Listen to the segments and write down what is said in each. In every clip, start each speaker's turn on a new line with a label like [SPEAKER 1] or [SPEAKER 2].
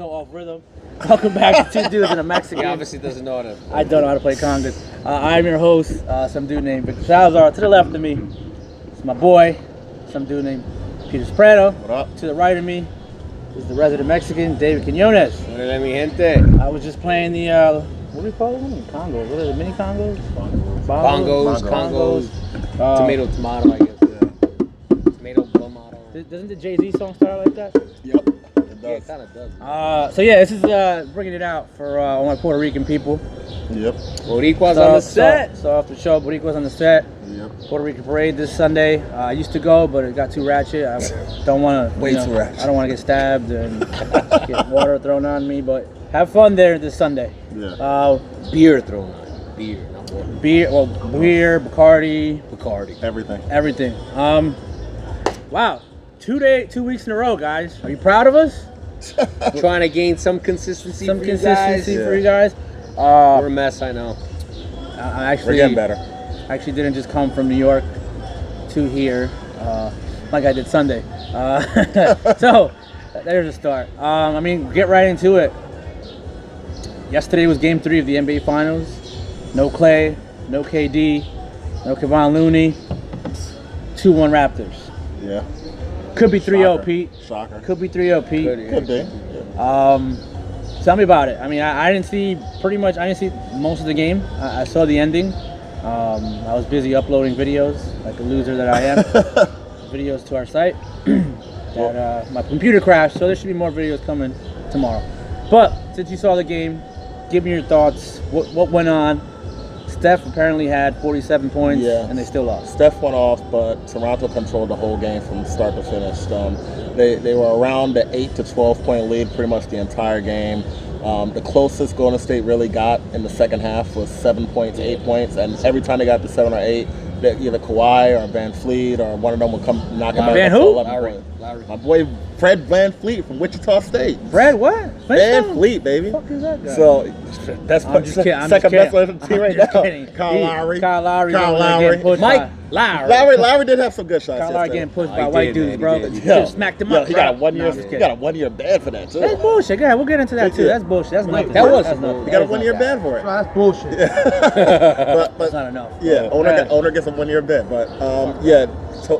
[SPEAKER 1] so off rhythm. Welcome back to Two Dudes and a Mexican.
[SPEAKER 2] He obviously doesn't know how to.
[SPEAKER 1] I don't know how to play congas. I'm your host, some dude named Victor Salazar. To the left of me is my boy, some dude named Peter Soprano.
[SPEAKER 3] What up?
[SPEAKER 1] To the right of me is the resident Mexican, David Quinones.
[SPEAKER 2] Hola, mi gente.
[SPEAKER 1] I was just playing the, what do we call them? Congos. What are the mini Congos?
[SPEAKER 2] Bongos. Tomato, I guess. Yeah. Tomato, tomato.
[SPEAKER 1] Doesn't the Jay-Z song start like that?
[SPEAKER 3] Yep.
[SPEAKER 2] Yeah, it kind of does.
[SPEAKER 1] So yeah, this is bringing it out for all my Puerto Rican people.
[SPEAKER 3] Yep.
[SPEAKER 2] Boricua's on the set.
[SPEAKER 1] So after the show, Boricua's on the set.
[SPEAKER 3] Yep.
[SPEAKER 1] Puerto Rican parade this Sunday. I used to go, but it got too ratchet. I don't want to.
[SPEAKER 3] Way too ratchet.
[SPEAKER 1] I don't want to get stabbed and get water thrown on me. But have fun there this Sunday.
[SPEAKER 3] Yeah.
[SPEAKER 2] Beer thrown on. Beer, not water.
[SPEAKER 1] Beer, Bacardi.
[SPEAKER 3] Everything.
[SPEAKER 1] Wow. 2 weeks in a row, guys. Are you proud of us?
[SPEAKER 2] Trying to gain some consistency for you
[SPEAKER 1] guys.
[SPEAKER 2] We're a mess, I know.
[SPEAKER 1] We're
[SPEAKER 3] getting better.
[SPEAKER 1] I actually didn't just come from New York to here like I did Sunday. So there's a start. Get right into it. Yesterday was Game 3 of the NBA Finals. No Clay, no KD, no Kevon Looney. 2-1 Raptors.
[SPEAKER 3] Yeah.
[SPEAKER 1] Could be 3-0, Pete.
[SPEAKER 3] Shocker.
[SPEAKER 1] Could be 3-0, Pete.
[SPEAKER 3] Could be. Yeah.
[SPEAKER 1] Tell me about it. I didn't see most of the game. I saw the ending. I was busy uploading videos, like a loser that I am. Videos to our site. My computer crashed, so there should be more videos coming tomorrow. But since you saw the game, give me your thoughts. What went on? Steph apparently had 47 points, and they still lost.
[SPEAKER 3] Steph went off, but Toronto controlled the whole game from start to finish. They were around the 8 to 12 point lead pretty much the entire game. The closest Golden State really got in the second half was 7 points, 8 points, and every time they got to 7 or 8, either Kawhi or Van Fleet or one of them would come knock it back.
[SPEAKER 1] Van who?
[SPEAKER 3] Lowry. My boy Fred Van Fleet from Wichita State.
[SPEAKER 1] Fred what?
[SPEAKER 3] Van Fleet, baby.
[SPEAKER 1] What the fuck is that guy?
[SPEAKER 3] So that's second best player on the team right now. Kyle Lowry.
[SPEAKER 1] Mike
[SPEAKER 3] Lowry did have some good shots.
[SPEAKER 1] Kyle Lowry getting pushed by white dudes, bro.
[SPEAKER 3] He
[SPEAKER 1] Just smacked him up.
[SPEAKER 3] He got a 1 year. He got a 1 year ban for that too.
[SPEAKER 1] That's bullshit. Go ahead, we'll get into that too. That's bullshit. That's nothing.
[SPEAKER 2] That was
[SPEAKER 3] He got a 1 year ban for it.
[SPEAKER 1] That's bullshit.
[SPEAKER 3] But
[SPEAKER 1] that's not enough.
[SPEAKER 3] Yeah, owner gets a 1 year ban. But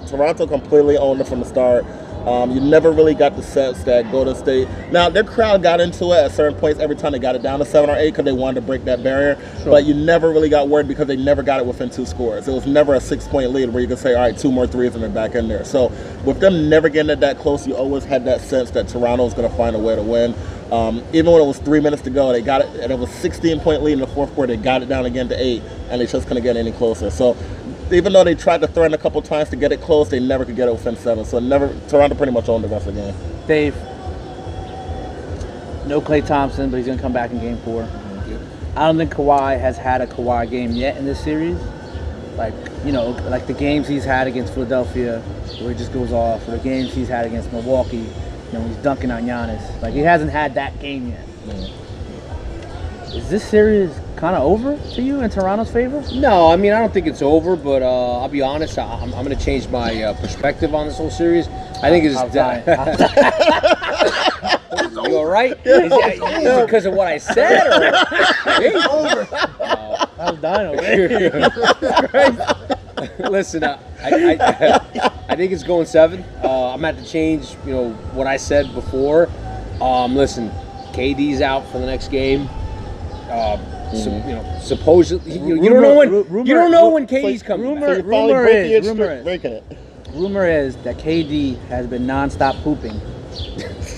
[SPEAKER 3] Toronto completely owned it from the start. You never really got the sense that Golden State. Now their crowd got into it at certain points every time they got it down to 7 or 8 because they wanted to break that barrier. Sure. But you never really got worried because they never got it within 2 scores. It was never a 6 point lead where you could say, all right, 2 more threes and they're back in there. So with them never getting it that close, you always had that sense that Toronto was going to find a way to win. Even when it was 3 minutes to go, they got it, and it was 16 point lead in the fourth quarter. They got it down again to 8, and they just couldn't get any closer. So even though they tried to threaten a couple times to get it close, they never could get it within 7. So Toronto pretty much owned the rest of the game.
[SPEAKER 1] Dave, no Klay Thompson, but he's going to come back in Game 4. I don't think Kawhi has had a Kawhi game yet in this series. Like the games he's had against Philadelphia, where he just goes off, or the games he's had against Milwaukee, he's dunking on Giannis. Like, he hasn't had that game yet. Is this series kind of over to you in Toronto's favor?
[SPEAKER 2] No, I don't think it's over, but I'll be honest, I'm going to change my perspective on this whole series. I think it's You all right? Is it because of what I said? It's over.
[SPEAKER 1] I was dying over here.
[SPEAKER 2] Listen, I think it's going 7. I'm going to have to change, what I said before. Listen, KD's out for the next game. Supposedly, you don't know when KD's coming.
[SPEAKER 1] Rumor is that KD has been nonstop pooping,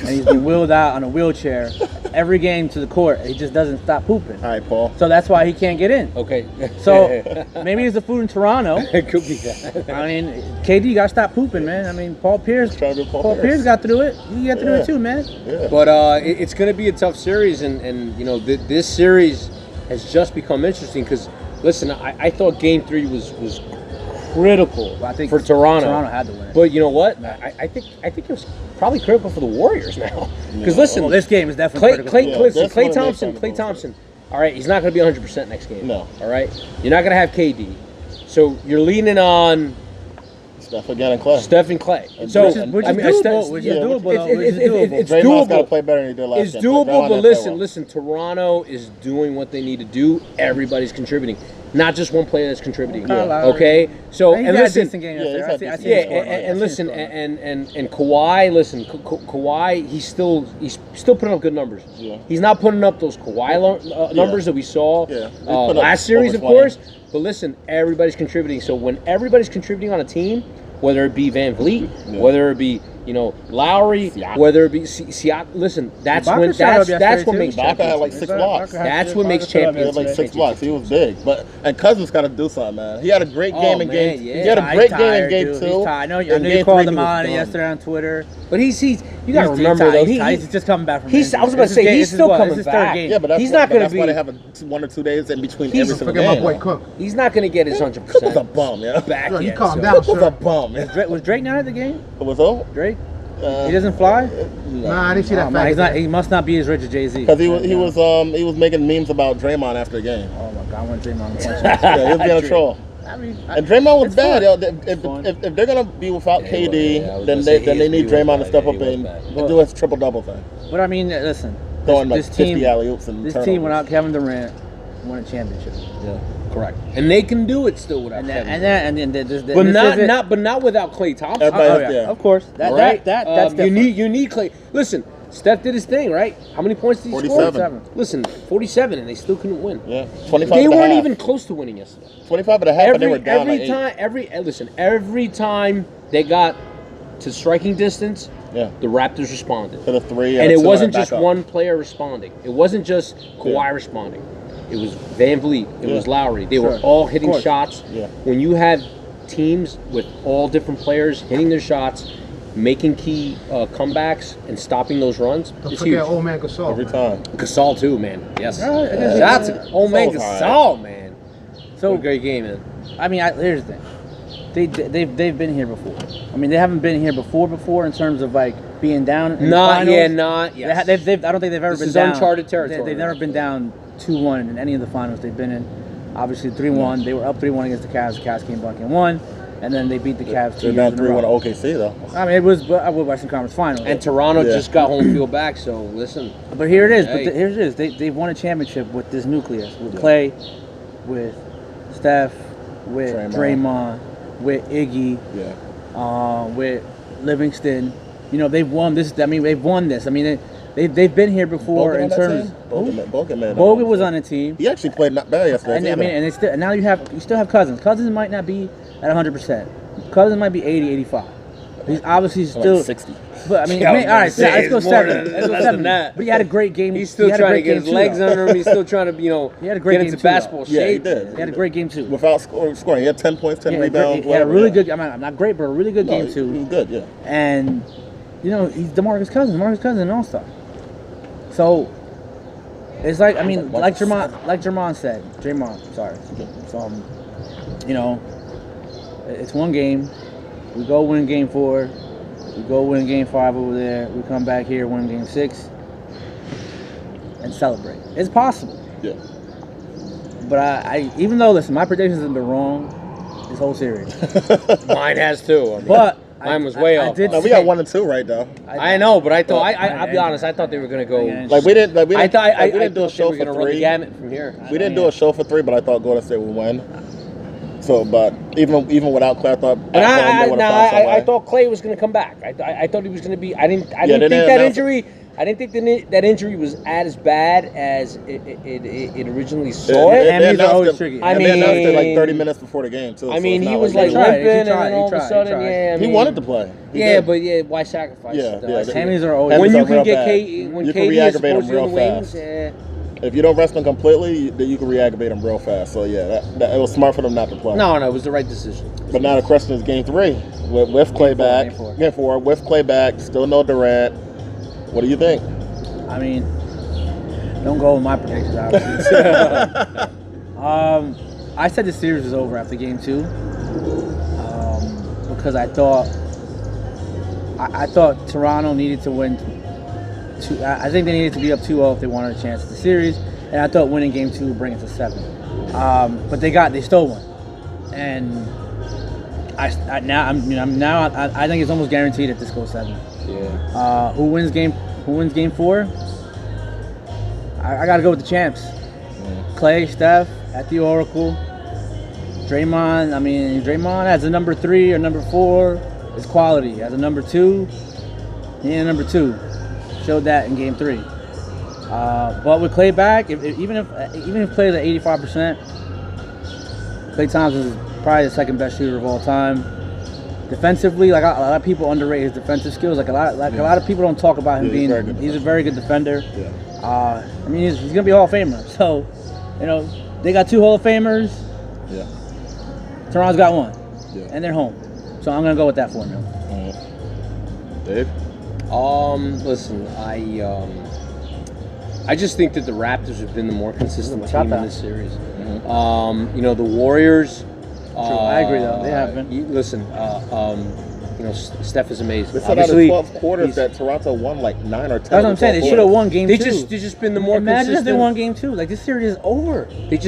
[SPEAKER 1] and he's been wheeled out on a wheelchair every game to the court. He just doesn't stop pooping.
[SPEAKER 3] All right, Paul.
[SPEAKER 1] So that's why he can't get in.
[SPEAKER 2] Okay.
[SPEAKER 1] So maybe it's the food in Toronto.
[SPEAKER 2] It could be that.
[SPEAKER 1] KD got to stop pooping, man. Paul Pierce got through it. You got through it too, man.
[SPEAKER 3] Yeah.
[SPEAKER 2] But it's going to be a tough series, and this series has just become interesting because, listen, I thought Game 3 was critical for Toronto.
[SPEAKER 1] Toronto had to win.
[SPEAKER 2] But you know what? I think it was probably critical for the Warriors now. Because listen,
[SPEAKER 1] this game is definitely critical.
[SPEAKER 2] Klay Thompson. All right, he's not going to be 100% next game.
[SPEAKER 3] No.
[SPEAKER 2] All right, you're not going to have KD, so you're leaning on
[SPEAKER 3] Steph again and Clay.
[SPEAKER 2] Steph and Clay. So
[SPEAKER 1] which is doable. Which is doable. Though, which is doable.
[SPEAKER 2] It's
[SPEAKER 3] Draymond's
[SPEAKER 2] doable.
[SPEAKER 3] got to play better than he did last
[SPEAKER 2] It's
[SPEAKER 3] game.
[SPEAKER 2] doable,
[SPEAKER 3] Draymond
[SPEAKER 2] but
[SPEAKER 3] didn't play
[SPEAKER 2] listen,
[SPEAKER 3] well.
[SPEAKER 2] listen. Toronto is doing what they need to do. Everybody's contributing, not just one player that's contributing. Okay, so
[SPEAKER 1] He's
[SPEAKER 2] and
[SPEAKER 1] had a
[SPEAKER 2] listen,
[SPEAKER 1] decent game yesterday. I see
[SPEAKER 2] yeah,
[SPEAKER 1] the score.
[SPEAKER 2] and listen, and Kawhi, listen, Kawhi, he's still putting up good numbers.
[SPEAKER 3] Yeah.
[SPEAKER 2] He's not putting up those Kawhi numbers that we saw
[SPEAKER 3] Yeah. He put up
[SPEAKER 2] last series,
[SPEAKER 3] over
[SPEAKER 2] of
[SPEAKER 3] 20.
[SPEAKER 2] course. But listen, everybody's contributing. So when everybody's contributing on a team, whether it be Van Vliet, whether it be Lowry, whether it be Siak, listen, that's
[SPEAKER 1] Ibaka
[SPEAKER 2] when
[SPEAKER 1] showed up
[SPEAKER 2] that's what
[SPEAKER 1] yesterday,
[SPEAKER 2] makes
[SPEAKER 1] too.
[SPEAKER 3] Ibaka had like
[SPEAKER 2] champions.
[SPEAKER 3] 6 blocks.
[SPEAKER 2] That's what makes
[SPEAKER 3] He had
[SPEAKER 2] champions.
[SPEAKER 3] like 6 blocks. He was big, and Cousins got to do something, man. He had a great game in game.
[SPEAKER 2] yeah.
[SPEAKER 3] He had a great game in game 2.
[SPEAKER 1] He's tired. I know
[SPEAKER 3] In
[SPEAKER 1] you
[SPEAKER 3] game
[SPEAKER 1] called
[SPEAKER 3] 3,
[SPEAKER 1] him
[SPEAKER 3] he was
[SPEAKER 1] on it
[SPEAKER 3] done.
[SPEAKER 1] yesterday on Twitter.
[SPEAKER 2] But you got to remember though,
[SPEAKER 1] he's just coming back from.
[SPEAKER 2] I was
[SPEAKER 1] injury.
[SPEAKER 2] about to say he's still coming
[SPEAKER 1] This is his third
[SPEAKER 2] back.
[SPEAKER 1] game.
[SPEAKER 3] Yeah, but that's
[SPEAKER 2] He's not going to be.
[SPEAKER 3] why they have 1 or 2 days in between every single
[SPEAKER 4] Forget my
[SPEAKER 3] game.
[SPEAKER 4] boy Cook.
[SPEAKER 2] He's not going to get his 100%
[SPEAKER 3] Cook was a bum, yeah.
[SPEAKER 2] back
[SPEAKER 4] Yo, he
[SPEAKER 2] yet.
[SPEAKER 4] calmed
[SPEAKER 2] so-
[SPEAKER 4] down,
[SPEAKER 3] Cook was a
[SPEAKER 4] sir.
[SPEAKER 3] bum, man.
[SPEAKER 1] Was Drake not at the game?
[SPEAKER 3] It was over.
[SPEAKER 1] Drake? He doesn't fly.
[SPEAKER 4] Nah, I didn't see that.
[SPEAKER 1] Oh, man,
[SPEAKER 4] fact.
[SPEAKER 1] he must not be as rich as Jay-Z.
[SPEAKER 3] Because he was making memes about Draymond after the game.
[SPEAKER 1] Oh my God, I want Draymond to punch him.
[SPEAKER 3] Yeah, he was being a troll.
[SPEAKER 1] I mean,
[SPEAKER 3] And Draymond was
[SPEAKER 1] it's
[SPEAKER 3] bad.
[SPEAKER 1] fun.
[SPEAKER 3] Yo. If they're gonna be without
[SPEAKER 2] Yeah,
[SPEAKER 3] KD,
[SPEAKER 2] I was
[SPEAKER 3] then
[SPEAKER 2] gonna say
[SPEAKER 3] they need
[SPEAKER 2] he was
[SPEAKER 3] Draymond to
[SPEAKER 2] bad.
[SPEAKER 3] step
[SPEAKER 2] Yeah,
[SPEAKER 3] up
[SPEAKER 2] he
[SPEAKER 3] and
[SPEAKER 2] was
[SPEAKER 3] do his triple double thing,
[SPEAKER 1] But I mean, listen,
[SPEAKER 3] throwing like
[SPEAKER 1] this
[SPEAKER 3] 50
[SPEAKER 1] team,
[SPEAKER 3] alley oops and
[SPEAKER 1] this
[SPEAKER 3] turnovers.
[SPEAKER 1] team without Kevin Durant won a championship.
[SPEAKER 2] Yeah, correct. And they can do it still without
[SPEAKER 1] And
[SPEAKER 2] Kevin. But not without Klay Thompson.
[SPEAKER 3] Everybody- yeah.
[SPEAKER 1] Of course. That's
[SPEAKER 2] you
[SPEAKER 1] different.
[SPEAKER 2] need Klay. Listen, Steph did his thing, right? How many points did he score?
[SPEAKER 3] 47.
[SPEAKER 2] Listen, 47, and they still couldn't win.
[SPEAKER 3] Yeah, 25.
[SPEAKER 2] They
[SPEAKER 3] and a
[SPEAKER 2] weren't
[SPEAKER 3] half.
[SPEAKER 2] even close to winning yesterday.
[SPEAKER 3] 25 and a half, and they were down like 8.
[SPEAKER 2] Every time they got to striking distance,
[SPEAKER 3] Yeah,
[SPEAKER 2] the Raptors responded.
[SPEAKER 3] to the 3,
[SPEAKER 2] And
[SPEAKER 3] a
[SPEAKER 2] it
[SPEAKER 3] 2,
[SPEAKER 2] wasn't
[SPEAKER 3] back
[SPEAKER 2] just
[SPEAKER 3] up.
[SPEAKER 2] one player responding. It wasn't just Kawhi
[SPEAKER 3] Yeah.
[SPEAKER 2] responding. It was Van Vliet. It was Lowry. They were
[SPEAKER 1] Sure.
[SPEAKER 2] all hitting
[SPEAKER 1] Of course.
[SPEAKER 2] shots.
[SPEAKER 3] Yeah.
[SPEAKER 2] When you have teams with all different players hitting their shots, making key comebacks, and stopping those runs,
[SPEAKER 4] Don't
[SPEAKER 2] it's
[SPEAKER 4] forget
[SPEAKER 2] huge.
[SPEAKER 4] old man Gasol.
[SPEAKER 3] Every time.
[SPEAKER 2] Gasol too, man. Yes.
[SPEAKER 1] Yeah.
[SPEAKER 2] That's old man
[SPEAKER 3] Gasol's
[SPEAKER 2] Gasol,
[SPEAKER 3] alright.
[SPEAKER 2] man.
[SPEAKER 1] So
[SPEAKER 2] What a great game, man.
[SPEAKER 1] I mean, here's the thing. They've been here before. I mean, they haven't been here before in terms of like being down. In the finals.
[SPEAKER 2] Yes.
[SPEAKER 1] They've, I don't think they've ever
[SPEAKER 2] This
[SPEAKER 1] been
[SPEAKER 2] is
[SPEAKER 1] down.
[SPEAKER 2] uncharted territory.
[SPEAKER 1] They've never been down 2-1 in any of the finals they've been in. Obviously 3-1. They were up 3-1 against the Cavs. The Cavs came back and won, and then they beat the Cavs 2
[SPEAKER 3] They're
[SPEAKER 1] years
[SPEAKER 3] down
[SPEAKER 1] in a
[SPEAKER 3] 3-1 to
[SPEAKER 1] row.
[SPEAKER 3] OKC though.
[SPEAKER 1] I mean, it was Western Conference Finals.
[SPEAKER 2] And Toronto
[SPEAKER 3] Yeah.
[SPEAKER 2] just got home field back, so listen.
[SPEAKER 1] But here it is.
[SPEAKER 2] Hey.
[SPEAKER 1] But here it is. They've won a championship with this nucleus, with Clay, with Steph, with Draymond, with Iggy, with Livingston. You know, they've won this. I mean, they've won this. I mean, they've been here before
[SPEAKER 3] Bogut
[SPEAKER 1] in
[SPEAKER 3] on that
[SPEAKER 1] terms.
[SPEAKER 3] team? Bogut
[SPEAKER 1] Bogut was on the team.
[SPEAKER 3] He actually played not bad yesterday.
[SPEAKER 1] And I mean, and it's still, and now you still have Cousins. Cousins might not be at 100%. Cousins might be 80, 85. He's obviously still
[SPEAKER 3] 60.
[SPEAKER 1] But I mean,
[SPEAKER 2] Yeah, I was
[SPEAKER 1] all right,
[SPEAKER 2] gonna say,
[SPEAKER 1] let's go
[SPEAKER 2] it's more
[SPEAKER 1] 7.
[SPEAKER 2] than-
[SPEAKER 1] Let's go
[SPEAKER 2] less
[SPEAKER 1] 7.
[SPEAKER 2] than that.
[SPEAKER 1] But he had a great game.
[SPEAKER 2] He's still
[SPEAKER 1] he had a
[SPEAKER 2] trying to
[SPEAKER 1] great
[SPEAKER 2] get
[SPEAKER 1] game
[SPEAKER 2] his
[SPEAKER 1] too,
[SPEAKER 2] legs
[SPEAKER 1] though.
[SPEAKER 2] under him. He's still trying to,
[SPEAKER 1] He had a great
[SPEAKER 2] get
[SPEAKER 1] game
[SPEAKER 2] into
[SPEAKER 1] too, though.
[SPEAKER 2] basketball
[SPEAKER 3] Yeah, he
[SPEAKER 2] shape.
[SPEAKER 3] did.
[SPEAKER 1] He had a great game too.
[SPEAKER 3] Without scoring, he had 10 points, 10
[SPEAKER 1] He
[SPEAKER 3] rebounds.
[SPEAKER 1] had a really
[SPEAKER 3] whatever.
[SPEAKER 1] good. I'm not great, but a really good
[SPEAKER 3] No,
[SPEAKER 1] game
[SPEAKER 3] He
[SPEAKER 1] too.
[SPEAKER 3] was good, yeah.
[SPEAKER 1] And you know, he's DeMarcus Cousins. DeMarcus Cousins, an all-star. So it's like, I mean, like Jermon said. Sorry. So you know, it's one game. We go win game 4. We go win game 5 over there. We come back here, win game 6, and celebrate. It's possible.
[SPEAKER 3] Yeah.
[SPEAKER 1] But I even though, listen, my predictions have been wrong this whole series.
[SPEAKER 2] Mine has too. I mean,
[SPEAKER 1] But
[SPEAKER 2] mine was way off.
[SPEAKER 1] did
[SPEAKER 3] No, we
[SPEAKER 1] say-
[SPEAKER 3] ll be 1-2 right though.
[SPEAKER 2] I know, but I thought I'll be honest. I thought they were gonna go.
[SPEAKER 1] Yeah.
[SPEAKER 3] Like we didn't do a
[SPEAKER 2] I thought
[SPEAKER 3] show
[SPEAKER 2] they were
[SPEAKER 3] for
[SPEAKER 2] gonna run the
[SPEAKER 3] 3.
[SPEAKER 2] gamut from here.
[SPEAKER 3] We didn't do a show for 3, but I thought Golden State would win. So, but even without Clay, I thought.
[SPEAKER 2] But
[SPEAKER 3] at home they would've found some
[SPEAKER 2] I
[SPEAKER 3] way.
[SPEAKER 2] thought Clay was gonna come back. I thought he was gonna be. I didn't
[SPEAKER 3] they
[SPEAKER 2] think
[SPEAKER 3] didn't
[SPEAKER 2] that
[SPEAKER 3] announce it.
[SPEAKER 2] injury. I didn't think that injury was as bad as it originally saw it.
[SPEAKER 1] And
[SPEAKER 3] They
[SPEAKER 1] these are
[SPEAKER 3] announced
[SPEAKER 1] always
[SPEAKER 3] it-
[SPEAKER 1] tricky.
[SPEAKER 2] I
[SPEAKER 3] and they announced it like
[SPEAKER 2] mean-
[SPEAKER 3] 30 minutes before the game too.
[SPEAKER 2] I
[SPEAKER 3] so
[SPEAKER 2] mean,
[SPEAKER 3] it's
[SPEAKER 2] he
[SPEAKER 3] not
[SPEAKER 2] was
[SPEAKER 3] like
[SPEAKER 2] like
[SPEAKER 1] He tried,
[SPEAKER 2] limping,
[SPEAKER 1] he
[SPEAKER 2] and
[SPEAKER 1] tried,
[SPEAKER 2] then
[SPEAKER 1] he
[SPEAKER 2] all of a
[SPEAKER 1] tried,
[SPEAKER 2] sudden,
[SPEAKER 1] he tried.
[SPEAKER 2] yeah. I
[SPEAKER 3] he
[SPEAKER 2] mean,
[SPEAKER 3] wanted to play. He
[SPEAKER 2] Yeah,
[SPEAKER 3] did.
[SPEAKER 2] but yeah, why sacrifice?
[SPEAKER 3] Yeah,
[SPEAKER 2] it, though?
[SPEAKER 3] yeah,
[SPEAKER 2] I see it.
[SPEAKER 1] Hammies are always.
[SPEAKER 2] When
[SPEAKER 3] Hammies
[SPEAKER 2] you
[SPEAKER 3] are
[SPEAKER 2] can
[SPEAKER 3] real
[SPEAKER 2] get
[SPEAKER 3] bad.
[SPEAKER 2] when
[SPEAKER 3] You can
[SPEAKER 2] KD is
[SPEAKER 3] reaggravate
[SPEAKER 2] supposed
[SPEAKER 3] him
[SPEAKER 2] to
[SPEAKER 3] real
[SPEAKER 2] in the wings,
[SPEAKER 3] fast.
[SPEAKER 2] yeah.
[SPEAKER 3] If you don't rest him completely, then you can reaggravate him real fast. So yeah, that it was smart for them not to play.
[SPEAKER 2] No, it was the right decision.
[SPEAKER 3] But now the question is game 3 with Clay back.
[SPEAKER 1] Game 4.
[SPEAKER 3] Game 4 with Clay back. Still no Durant. What do you think?
[SPEAKER 1] I mean, don't go with my predictions, obviously. I said the series was over after game 2 because I thought Toronto needed to win. I think they needed to be up 2-0 if they wanted a chance at the series, and I thought winning game 2 would bring it to 7. But they stole one, and I think it's almost guaranteed that this goes 7.
[SPEAKER 2] Yeah.
[SPEAKER 1] Who wins game 4? I got to go with the champs. Clay, Steph at the Oracle. Draymond as a number 3 or number 4 is quality. As a number 2, he ain't a number 2. Showed that in game 3. But with Clay back, even if Clay's at 85%, Klay Thompson is probably the second best shooter of all time. Defensively, like a lot of people underrate his defensive skills. Like a lot of people don't talk about him being. He's a very good defender.
[SPEAKER 3] Yeah.
[SPEAKER 1] He's gonna be a Hall of Famer. So, they got 2 Hall of Famers.
[SPEAKER 3] Yeah.
[SPEAKER 1] Toronto's got 1,
[SPEAKER 3] Yeah.
[SPEAKER 1] and they're home. So I'm gonna go with that formula.
[SPEAKER 3] Dave?
[SPEAKER 2] Listen, I just think that the Raptors have been the more consistent team in this series. The Warriors.
[SPEAKER 1] I agree, though. They have been.
[SPEAKER 2] Steph is amazing.
[SPEAKER 3] They said out of 12 quarters that Toronto won like 9 or 10.
[SPEAKER 1] That's what I'm saying. They should have won game 2.
[SPEAKER 2] They just been the more
[SPEAKER 1] Imagine
[SPEAKER 2] consistent.
[SPEAKER 1] if they won game 2. Like, this series is over.
[SPEAKER 2] They've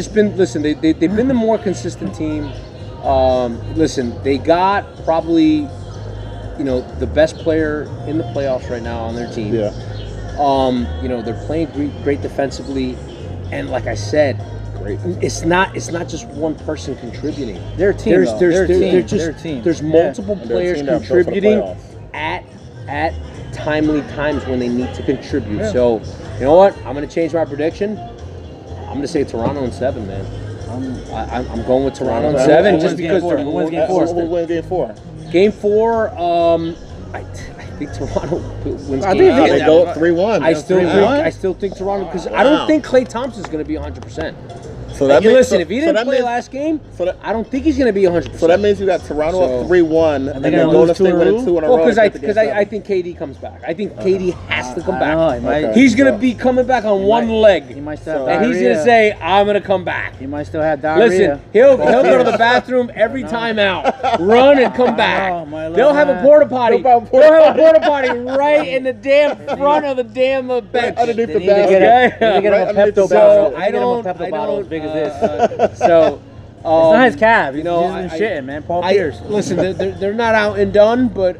[SPEAKER 2] been the more consistent team. They got probably, the best player in the playoffs right now on their team.
[SPEAKER 3] Yeah.
[SPEAKER 2] They're playing great defensively, and like I said, it's not just one person contributing.
[SPEAKER 1] They're a team. They're a team.
[SPEAKER 2] There's multiple players contributing at timely times when they need to contribute. Yeah. So, you know what? I'm going to change my prediction. I'm going to say Toronto in 7, man. I'm going with Toronto in 7 just because they're
[SPEAKER 3] Who wins game 4?
[SPEAKER 2] Game 4, I think Toronto wins game 4.
[SPEAKER 3] They go 3-1.
[SPEAKER 2] I still think Toronto, because I don't think Klay Thompson's going to be 100%.
[SPEAKER 3] So that
[SPEAKER 2] if he didn't play last game, I don't think he's going to be 100%.
[SPEAKER 3] So that means you got Toronto up 3-1, and then Golden State winning 2 in a row.
[SPEAKER 2] Because I think KD comes back. I think KD has to come back.
[SPEAKER 1] Okay.
[SPEAKER 2] He's going to be coming back on one leg.
[SPEAKER 1] He might still have
[SPEAKER 2] and he's going to say, I'm going to come back.
[SPEAKER 1] He might still have diarrhea.
[SPEAKER 2] Listen, he'll go to the bathroom every time out, run and come back. They'll have a porta potty. They'll have a porta potty right in the damn front of the damn bench.
[SPEAKER 3] Underneath the
[SPEAKER 1] basket. They get him a Pepto
[SPEAKER 2] So
[SPEAKER 1] I don't. Pepto bottle as big as this.
[SPEAKER 2] So
[SPEAKER 1] it's not his calf. He's been shitting, man. Paul Pierce.
[SPEAKER 2] Listen, they're not out and done, but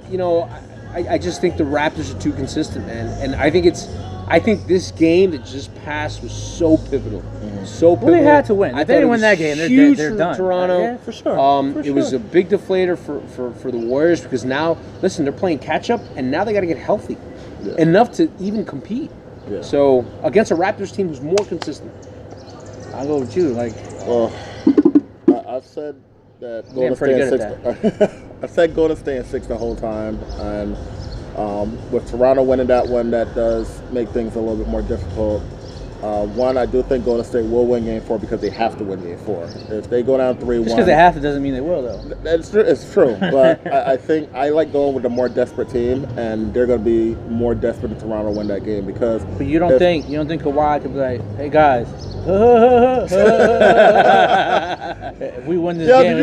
[SPEAKER 2] I just think the Raptors are too consistent, man. And I think this game that just passed was so pivotal. So pivotal.
[SPEAKER 1] Well, they had to win. If they didn't win that game, they're done.
[SPEAKER 2] Toronto.
[SPEAKER 1] Yeah, for sure.
[SPEAKER 2] It was a big deflator for the Warriors, because now, listen, they're playing catch up, and now they got to get healthy enough to even compete. Yeah. So against a Raptors team who's more consistent.
[SPEAKER 1] I'll go with you.
[SPEAKER 3] Well, I've said that Golden State in 6. I said Golden State in 6 the whole time, and with Toronto winning that one, that does make things a little bit more difficult. One, I do think Golden State will win game 4 because they have to win game 4. If they go down 3-1,
[SPEAKER 1] just because they have to doesn't mean they will, though.
[SPEAKER 3] It's true, but I think I like going with a more desperate team, and they're going to be more desperate if Toronto win that game because.
[SPEAKER 1] But you don't think Kawhi could be like, hey guys, if we win this game,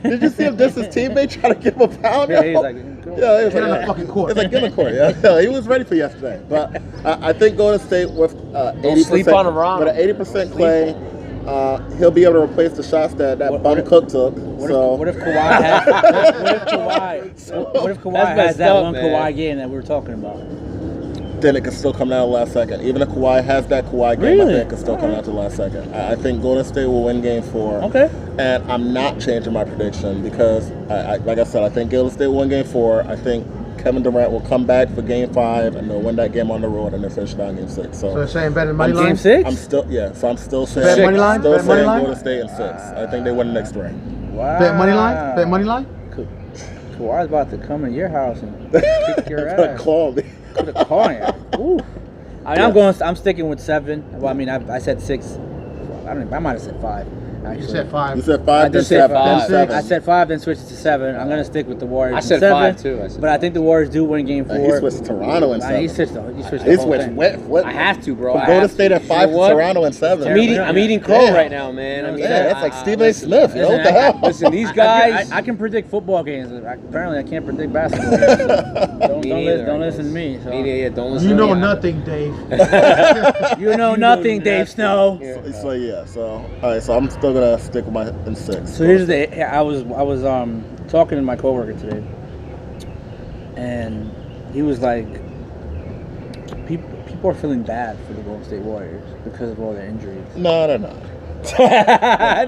[SPEAKER 3] did you see him diss his teammate trying to give him a pound?
[SPEAKER 1] Yeah, he's like,
[SPEAKER 3] it's like the fucking court. It's like in the court. Yeah, he was ready for yesterday. But I think Golden State with 80%,
[SPEAKER 2] sleep on Iran.
[SPEAKER 3] With an 80% Clay, he'll be able to replace the shots that bum Cook took.
[SPEAKER 1] What if Kawhi has? What if Kawhi has that one Kawhi game that we were talking about?
[SPEAKER 3] Then it can still come down to the last second. Even if Kawhi has that Kawhi game, I think it can still come down to the last second. I think Golden State will win game 4.
[SPEAKER 1] Okay.
[SPEAKER 3] And I'm not changing my prediction because, like I said, I think Golden State will win game 4. I think Kevin Durant will come back for game 5 and they'll win that game on the road and they'll finish down game 6. So
[SPEAKER 4] you're saying better money line?
[SPEAKER 1] Game 6?
[SPEAKER 3] I'm still saying
[SPEAKER 4] money line?
[SPEAKER 3] Golden State in 6. I think they win the next 3.
[SPEAKER 1] Wow.
[SPEAKER 4] Bet money line? Bet money line?
[SPEAKER 1] Kawhi's about to come in your house and kick your ass.
[SPEAKER 3] Call me.
[SPEAKER 1] Put a call in. Ooh. I'm sticking with 7. Well, I mean, I said 6. I might have said 5. Actually.
[SPEAKER 4] You said 5.
[SPEAKER 3] You said 5, then 7.
[SPEAKER 1] I said 5, then switched it to 7. I'm gonna stick with the Warriors.
[SPEAKER 2] I said
[SPEAKER 1] 7,
[SPEAKER 2] 5 too.
[SPEAKER 1] But I think the Warriors do win game 4.
[SPEAKER 3] He switched to Toronto in 7.
[SPEAKER 1] He switched the whole thing.
[SPEAKER 3] What?
[SPEAKER 2] I have to, bro.
[SPEAKER 3] From Golden State at 5 to Toronto in 7.
[SPEAKER 2] I'm eating crow right now, man.
[SPEAKER 3] That's like Stephen A. Smith. Listen, what the hell?
[SPEAKER 2] Listen, these guys.
[SPEAKER 1] I can predict football games. Apparently, I can't predict basketball games. Don't listen to me. So.
[SPEAKER 2] Don't listen to me.
[SPEAKER 4] You know nothing, Dave.
[SPEAKER 1] You know nothing, Dave Snow.
[SPEAKER 3] So all right. So I'm still gonna stick with my in 6.
[SPEAKER 1] So here's the. I was talking to my coworker today, and he was like, people are feeling bad for the Golden State Warriors because of all their injuries.
[SPEAKER 3] No, they're not.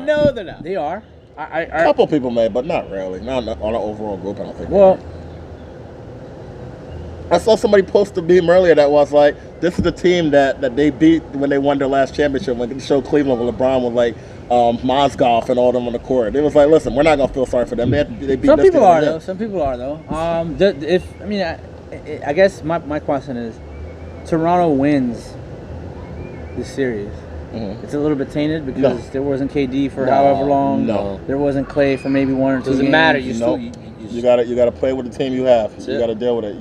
[SPEAKER 2] No, they're not.
[SPEAKER 1] They are.
[SPEAKER 3] A couple people may, but not really. Not on an overall group, I don't think.
[SPEAKER 1] Well,
[SPEAKER 3] I saw somebody post a meme earlier that was like, this is the team that they beat when they won their last championship, when they showed Cleveland with LeBron with like Mozgov and all them on the court. It was like, listen, we're not going to feel sorry for them. They beat
[SPEAKER 1] some
[SPEAKER 3] this
[SPEAKER 1] people
[SPEAKER 3] team
[SPEAKER 1] are
[SPEAKER 3] again.
[SPEAKER 1] though. Some people are though. I guess my question is, Toronto wins this series. It's a little bit tainted because there wasn't KD for however long.
[SPEAKER 3] No.
[SPEAKER 1] There wasn't Clay for maybe 1 or 2
[SPEAKER 2] Doesn't
[SPEAKER 1] games.
[SPEAKER 2] matter.
[SPEAKER 3] You gotta play with the team you have. You gotta deal with it.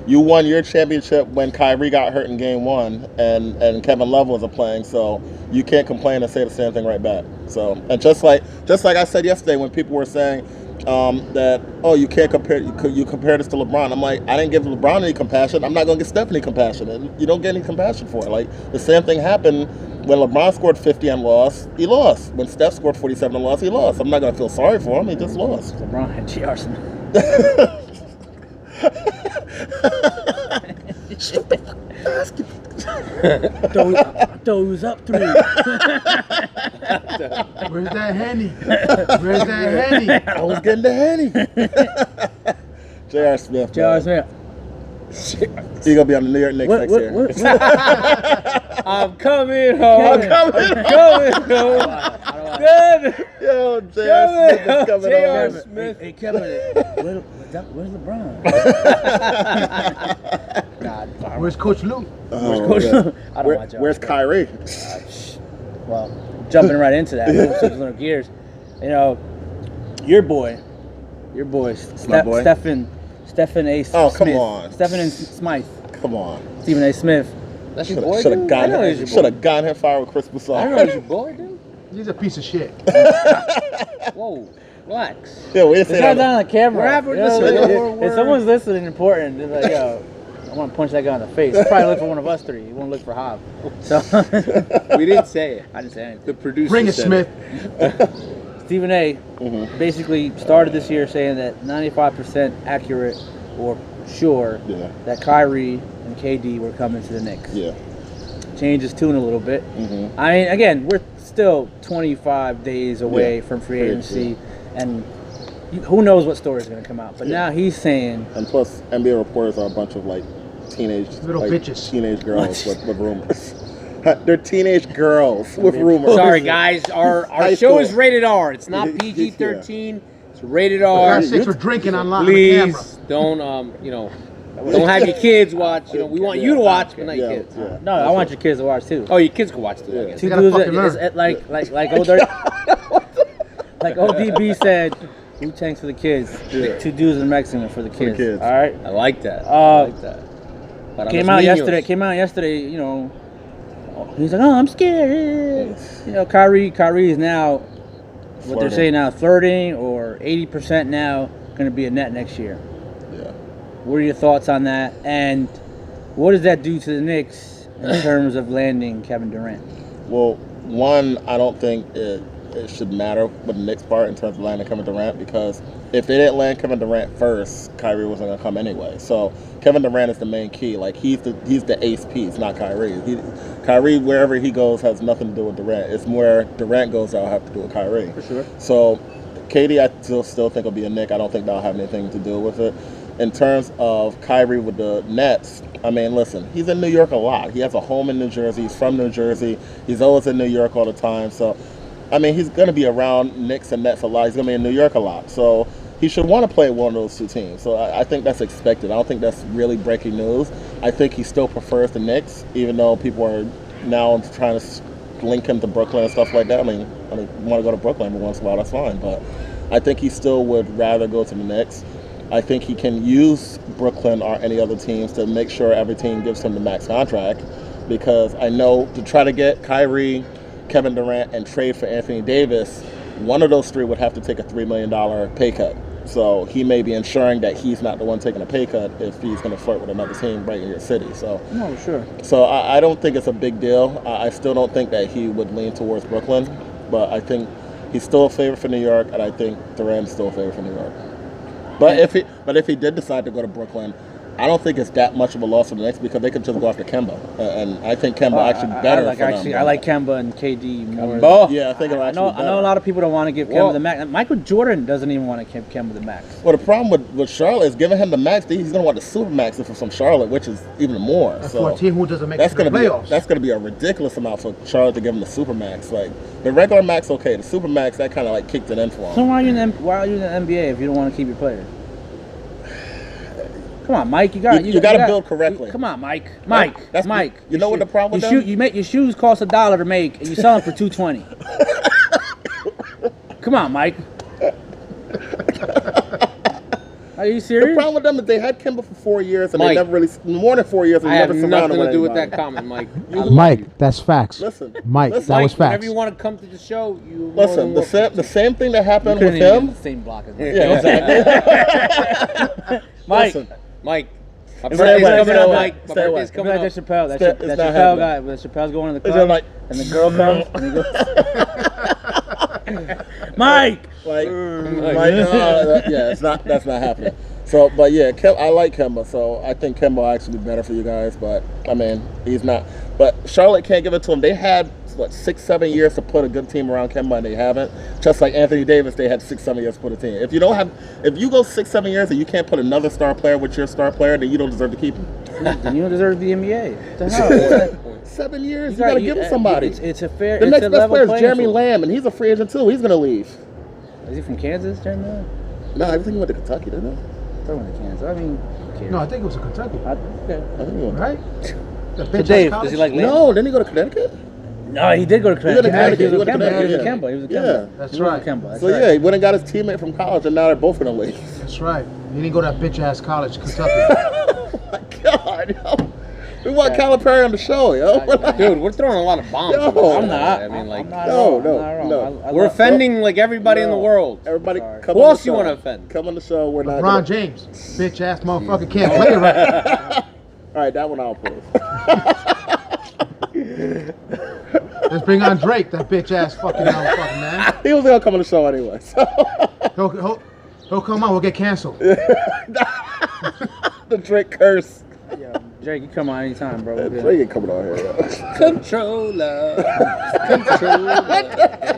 [SPEAKER 3] You won your championship when Kyrie got hurt in game 1 and Kevin Love wasn't playing, so you can't complain and say the same thing right back. So, and just like I said yesterday when people were saying that, oh, you can't compare this to LeBron. I'm like, I didn't give LeBron any compassion. I'm not gonna give Steph any compassion, and you don't get any compassion for it. Like the same thing happened when LeBron scored 50 and lost. He lost. When Steph scored 47 and lost, he lost. I'm not gonna feel sorry for him. He just lost.
[SPEAKER 1] LeBron had J.R. Smith. Those up 3.
[SPEAKER 4] Where's that Henny? Where's that Henny?
[SPEAKER 3] I was getting the Henny. J.R. Smith.
[SPEAKER 1] J.R. Smith.
[SPEAKER 3] He's gonna be on the New York Knicks next year.
[SPEAKER 2] I'm coming home.
[SPEAKER 3] coming
[SPEAKER 2] home.
[SPEAKER 3] Yo, J.R. Smith is coming
[SPEAKER 2] J.R.
[SPEAKER 3] home.
[SPEAKER 2] Smith.
[SPEAKER 1] Hey Kevin, where's LeBron? God,
[SPEAKER 4] Where's Coach Lou?
[SPEAKER 3] Oh,
[SPEAKER 1] Coach?
[SPEAKER 3] yeah.
[SPEAKER 1] I don't watch
[SPEAKER 3] Where's Kyrie?
[SPEAKER 1] Well, jumping right into that, switching little gears. You know, your boy,
[SPEAKER 3] My boy?
[SPEAKER 1] Stephen A. Smith.
[SPEAKER 3] Oh, come on.
[SPEAKER 1] Stephen A. Smythe.
[SPEAKER 3] Come on.
[SPEAKER 1] Stephen A. Smith.
[SPEAKER 2] That's your boy,
[SPEAKER 3] Should
[SPEAKER 2] dude?
[SPEAKER 3] have
[SPEAKER 2] I know he's your boy.
[SPEAKER 3] gotten him fired with Chris
[SPEAKER 2] I
[SPEAKER 3] Broussard.
[SPEAKER 2] know he's your boy, dude.
[SPEAKER 4] He's a piece of shit.
[SPEAKER 2] Whoa, relax.
[SPEAKER 3] Yeah, we didn't
[SPEAKER 1] It's
[SPEAKER 3] say
[SPEAKER 1] not
[SPEAKER 3] that.
[SPEAKER 1] on the camera.
[SPEAKER 2] We're having-
[SPEAKER 1] You know,
[SPEAKER 2] listen,
[SPEAKER 1] if someone's listening important, they're like, yo, I want to punch that guy in the face. He'll probably look for one of us 3. He won't look for Hob. So
[SPEAKER 2] We didn't say it.
[SPEAKER 1] I didn't say anything.
[SPEAKER 2] The producer
[SPEAKER 4] Bring it,
[SPEAKER 2] said
[SPEAKER 4] Smith.
[SPEAKER 1] Stephen A. basically started this year saying that 95% accurate or sure
[SPEAKER 3] Yeah.
[SPEAKER 1] that Kyrie and KD were coming to the Knicks.
[SPEAKER 3] Yeah.
[SPEAKER 1] Changed his tune a little bit.
[SPEAKER 3] Mm-hmm.
[SPEAKER 1] I mean, again, we're still 25 days away
[SPEAKER 3] Yeah,
[SPEAKER 1] from free
[SPEAKER 3] free
[SPEAKER 1] agency,
[SPEAKER 3] agency.
[SPEAKER 1] and who knows what story is going to come out. But now he's saying,
[SPEAKER 3] And plus, NBA reporters are a bunch of like teenage
[SPEAKER 4] Little bitches.
[SPEAKER 3] teenage girls with rumors. They're teenage girls with rumors.
[SPEAKER 2] Sorry, guys. Our
[SPEAKER 3] High
[SPEAKER 2] show
[SPEAKER 3] school.
[SPEAKER 2] is rated R. It's not
[SPEAKER 3] Yeah.
[SPEAKER 2] PG-13. It's rated
[SPEAKER 4] For
[SPEAKER 2] R.
[SPEAKER 4] God's sakes, we're drinking online on the camera.
[SPEAKER 2] Please don't don't have your kids watch. We want you to watch, but not your
[SPEAKER 3] Yeah,
[SPEAKER 2] kids.
[SPEAKER 3] yeah.
[SPEAKER 1] no, I want your kids to watch too.
[SPEAKER 2] Oh, your kids can watch too. I
[SPEAKER 3] Yeah.
[SPEAKER 2] guess.
[SPEAKER 1] Two
[SPEAKER 4] gotta
[SPEAKER 1] dudes
[SPEAKER 4] fucking learn.
[SPEAKER 1] like like ODB said, Wu-Tang's for the kids.
[SPEAKER 3] Yeah.
[SPEAKER 1] 2 dudes in Mexican for the kids.
[SPEAKER 3] kids.
[SPEAKER 1] All right.
[SPEAKER 2] I like that. I like that. Para
[SPEAKER 1] Came
[SPEAKER 2] los
[SPEAKER 1] out
[SPEAKER 2] niños.
[SPEAKER 1] yesterday, you know. He's like, oh, I'm scared. You know, Kyrie is now, what they're
[SPEAKER 3] Flirting.
[SPEAKER 1] saying now, flirting, or 80% now going to be a net next year.
[SPEAKER 3] Yeah.
[SPEAKER 1] What are your thoughts on that? And what does that do to the Knicks in terms of landing Kevin Durant?
[SPEAKER 3] Well, one, I don't think it should matter with the Knicks part in terms of landing Kevin Durant, because if they didn't land Kevin Durant first, Kyrie wasn't gonna come anyway. So Kevin Durant is the main key. Like he's the ace piece, not Kyrie. Kyrie, wherever he goes, has nothing to do with Durant. It's where Durant goes that'll have to do with Kyrie.
[SPEAKER 1] For sure.
[SPEAKER 3] So KD, I still think will be a Knick. I don't think that'll have anything to do with it. In terms of Kyrie with the Nets, I mean, listen, he's in New York a lot. He has a home in New Jersey. He's from New Jersey. He's always in New York all the time. So, I mean, he's going to be around Knicks and Nets a lot. He's going to be in New York a lot. So he should want to play one of those 2 teams. So I think that's expected. I don't think that's really breaking news. I think he still prefers the Knicks, even though people are now trying to link him to Brooklyn and stuff like that. I mean, you want to go to Brooklyn every once in a while, that's fine. But I think he still would rather go to the Knicks. I think he can use Brooklyn or any other teams to make sure every team gives him the max contract, because I know to try to get Kyrie, Kevin Durant, and trade for Anthony Davis, one of those 3 would have to take a $3 million pay cut. So he may be ensuring that he's not the one taking a pay cut if he's going to flirt with another team right in your city. So,
[SPEAKER 1] No, sure.
[SPEAKER 3] so I don't think it's a big deal. I still don't think that he would lean towards Brooklyn, but I think He's still a favorite for New York, and I think Durant's still a favorite for New York. But if he did decide to go to Brooklyn, I don't think it's that much of a loss for the Knicks because they could just go after Kemba, and I think Kemba actually better.
[SPEAKER 1] I like Kemba and KD more.
[SPEAKER 3] Yeah, I think I know
[SPEAKER 1] a lot of people don't want to give Kemba the max. Michael Jordan doesn't even want to give Kemba the max.
[SPEAKER 3] Well, the problem with Charlotte is giving him the max. He's going to want the super max from Charlotte, which is even more.
[SPEAKER 4] And
[SPEAKER 3] so
[SPEAKER 4] for a team who doesn't make it to the playoffs.
[SPEAKER 3] That's going to be a ridiculous amount for Charlotte to give him the super max. Like the regular max, okay, the super max that kind of like kicked it in for him.
[SPEAKER 1] So why are you in the NBA if you don't want to keep your players? Come on, Mike. You got
[SPEAKER 3] to build correctly.
[SPEAKER 1] Come on, Mike.
[SPEAKER 3] That's
[SPEAKER 1] Mike.
[SPEAKER 3] You know what the problem with them?
[SPEAKER 1] You make your shoes cost $1 to make, and you sell them for $2.20. Come on, Mike. Are you serious?
[SPEAKER 3] The problem with them is they had Kemba for 4 years, and they never really more than 4 years. And
[SPEAKER 2] I have
[SPEAKER 3] never surrounded
[SPEAKER 2] nothing to do with
[SPEAKER 3] anybody.
[SPEAKER 2] that comment, Mike.
[SPEAKER 4] Mike, that's facts.
[SPEAKER 3] Listen,
[SPEAKER 4] Mike,
[SPEAKER 3] listen,
[SPEAKER 4] that was facts.
[SPEAKER 2] Whenever you want to come to the show, you
[SPEAKER 3] listen. The same thing that happened
[SPEAKER 1] You
[SPEAKER 3] with
[SPEAKER 1] couldn't even
[SPEAKER 3] him.
[SPEAKER 1] get the same block as me.
[SPEAKER 3] Yeah, exactly.
[SPEAKER 1] Mike.
[SPEAKER 3] Listen,
[SPEAKER 2] Mike. My
[SPEAKER 3] Stay
[SPEAKER 2] birthday's
[SPEAKER 3] away,
[SPEAKER 2] coming
[SPEAKER 3] stay
[SPEAKER 2] up,
[SPEAKER 3] away,
[SPEAKER 2] Mike. My
[SPEAKER 3] stay away.
[SPEAKER 2] birthday's
[SPEAKER 1] Be
[SPEAKER 2] coming
[SPEAKER 1] like
[SPEAKER 2] up.
[SPEAKER 1] that Chappelle. That
[SPEAKER 3] It's
[SPEAKER 1] Chappelle
[SPEAKER 3] not
[SPEAKER 1] guy.
[SPEAKER 3] happening.
[SPEAKER 1] When Chappelle's going to the
[SPEAKER 3] It's
[SPEAKER 1] club,
[SPEAKER 3] like-
[SPEAKER 1] and the girl comes, and he goes, Mike.
[SPEAKER 3] like, yeah, that's not happening. So, but yeah, I like Kemba, so I think Kemba will actually be better for you guys. But I mean, he's not. But Charlotte can't give it to him. They had 6-7 years to put a good team around Kemba, and they haven't. Just like Anthony Davis, they had 6-7 years to put a team. If you go 6-7 years and you can't put another star player with your star player, then you don't deserve to keep him.
[SPEAKER 1] Then you don't deserve the NBA. What the hell?
[SPEAKER 3] 7 years, you gotta give him somebody.
[SPEAKER 1] It's a fair.
[SPEAKER 3] The
[SPEAKER 1] it's
[SPEAKER 3] next
[SPEAKER 1] a
[SPEAKER 3] best
[SPEAKER 1] level
[SPEAKER 3] player is
[SPEAKER 1] playing
[SPEAKER 3] Jeremy
[SPEAKER 1] field.
[SPEAKER 3] Lamb, and he's a free agent too. He's gonna leave.
[SPEAKER 1] Is he from Kansas, Jeremy Lamb?
[SPEAKER 3] No, I think he went to Kentucky, didn't he?
[SPEAKER 1] Throw in to Kansas. I mean, who cares?
[SPEAKER 4] No, I think it was a Kentucky.
[SPEAKER 3] I think he went.
[SPEAKER 4] Right?
[SPEAKER 1] So Dave, does he like Lamb?
[SPEAKER 3] No, didn't he go to Connecticut?
[SPEAKER 1] No, he did go to Connecticut.
[SPEAKER 3] Connecticut.
[SPEAKER 1] He was a
[SPEAKER 3] He went to
[SPEAKER 1] Kemba. He was a
[SPEAKER 3] Connecticut.
[SPEAKER 1] Kemba. He was a
[SPEAKER 3] Yeah.
[SPEAKER 1] Kemba.
[SPEAKER 4] That's
[SPEAKER 1] He was a
[SPEAKER 4] right.
[SPEAKER 1] Kemba. That's
[SPEAKER 3] So
[SPEAKER 1] right.
[SPEAKER 3] yeah, he went and got his teammate from college, and now they're both gonna leave.
[SPEAKER 4] That's right. He didn't go to that bitch ass college, Kentucky.
[SPEAKER 3] Oh my God, yo. We want Calipari on the show, yo.
[SPEAKER 2] Dude, we're throwing a lot of bombs.
[SPEAKER 3] Yo.
[SPEAKER 2] on this
[SPEAKER 1] I'm
[SPEAKER 2] show,
[SPEAKER 1] not.
[SPEAKER 2] man. I mean, like,
[SPEAKER 1] I'm not
[SPEAKER 3] No,
[SPEAKER 1] wrong.
[SPEAKER 3] no,
[SPEAKER 1] I'm not wrong.
[SPEAKER 3] no.
[SPEAKER 1] I
[SPEAKER 2] we're
[SPEAKER 1] love-
[SPEAKER 2] offending like everybody in the
[SPEAKER 3] No.
[SPEAKER 2] world.
[SPEAKER 3] Everybody,
[SPEAKER 1] Sorry.
[SPEAKER 3] come
[SPEAKER 2] Who
[SPEAKER 3] on
[SPEAKER 2] else
[SPEAKER 3] the
[SPEAKER 2] you
[SPEAKER 3] show.
[SPEAKER 2] want to offend?
[SPEAKER 3] Come on the show. We're not.
[SPEAKER 4] LeBron James, bitch ass motherfucker, can't play it right.
[SPEAKER 3] All right, that one I'll put.
[SPEAKER 4] Let's bring on Drake, that bitch ass fucking motherfucker, man.
[SPEAKER 3] He was gonna come on the show anyway. So.
[SPEAKER 4] He'll come on, we'll get canceled.
[SPEAKER 3] The Drake curse.
[SPEAKER 1] Yo, Drake, you come on anytime, bro. We're good.
[SPEAKER 3] Drake ain't coming on here. Yo.
[SPEAKER 2] Controller.
[SPEAKER 1] Dave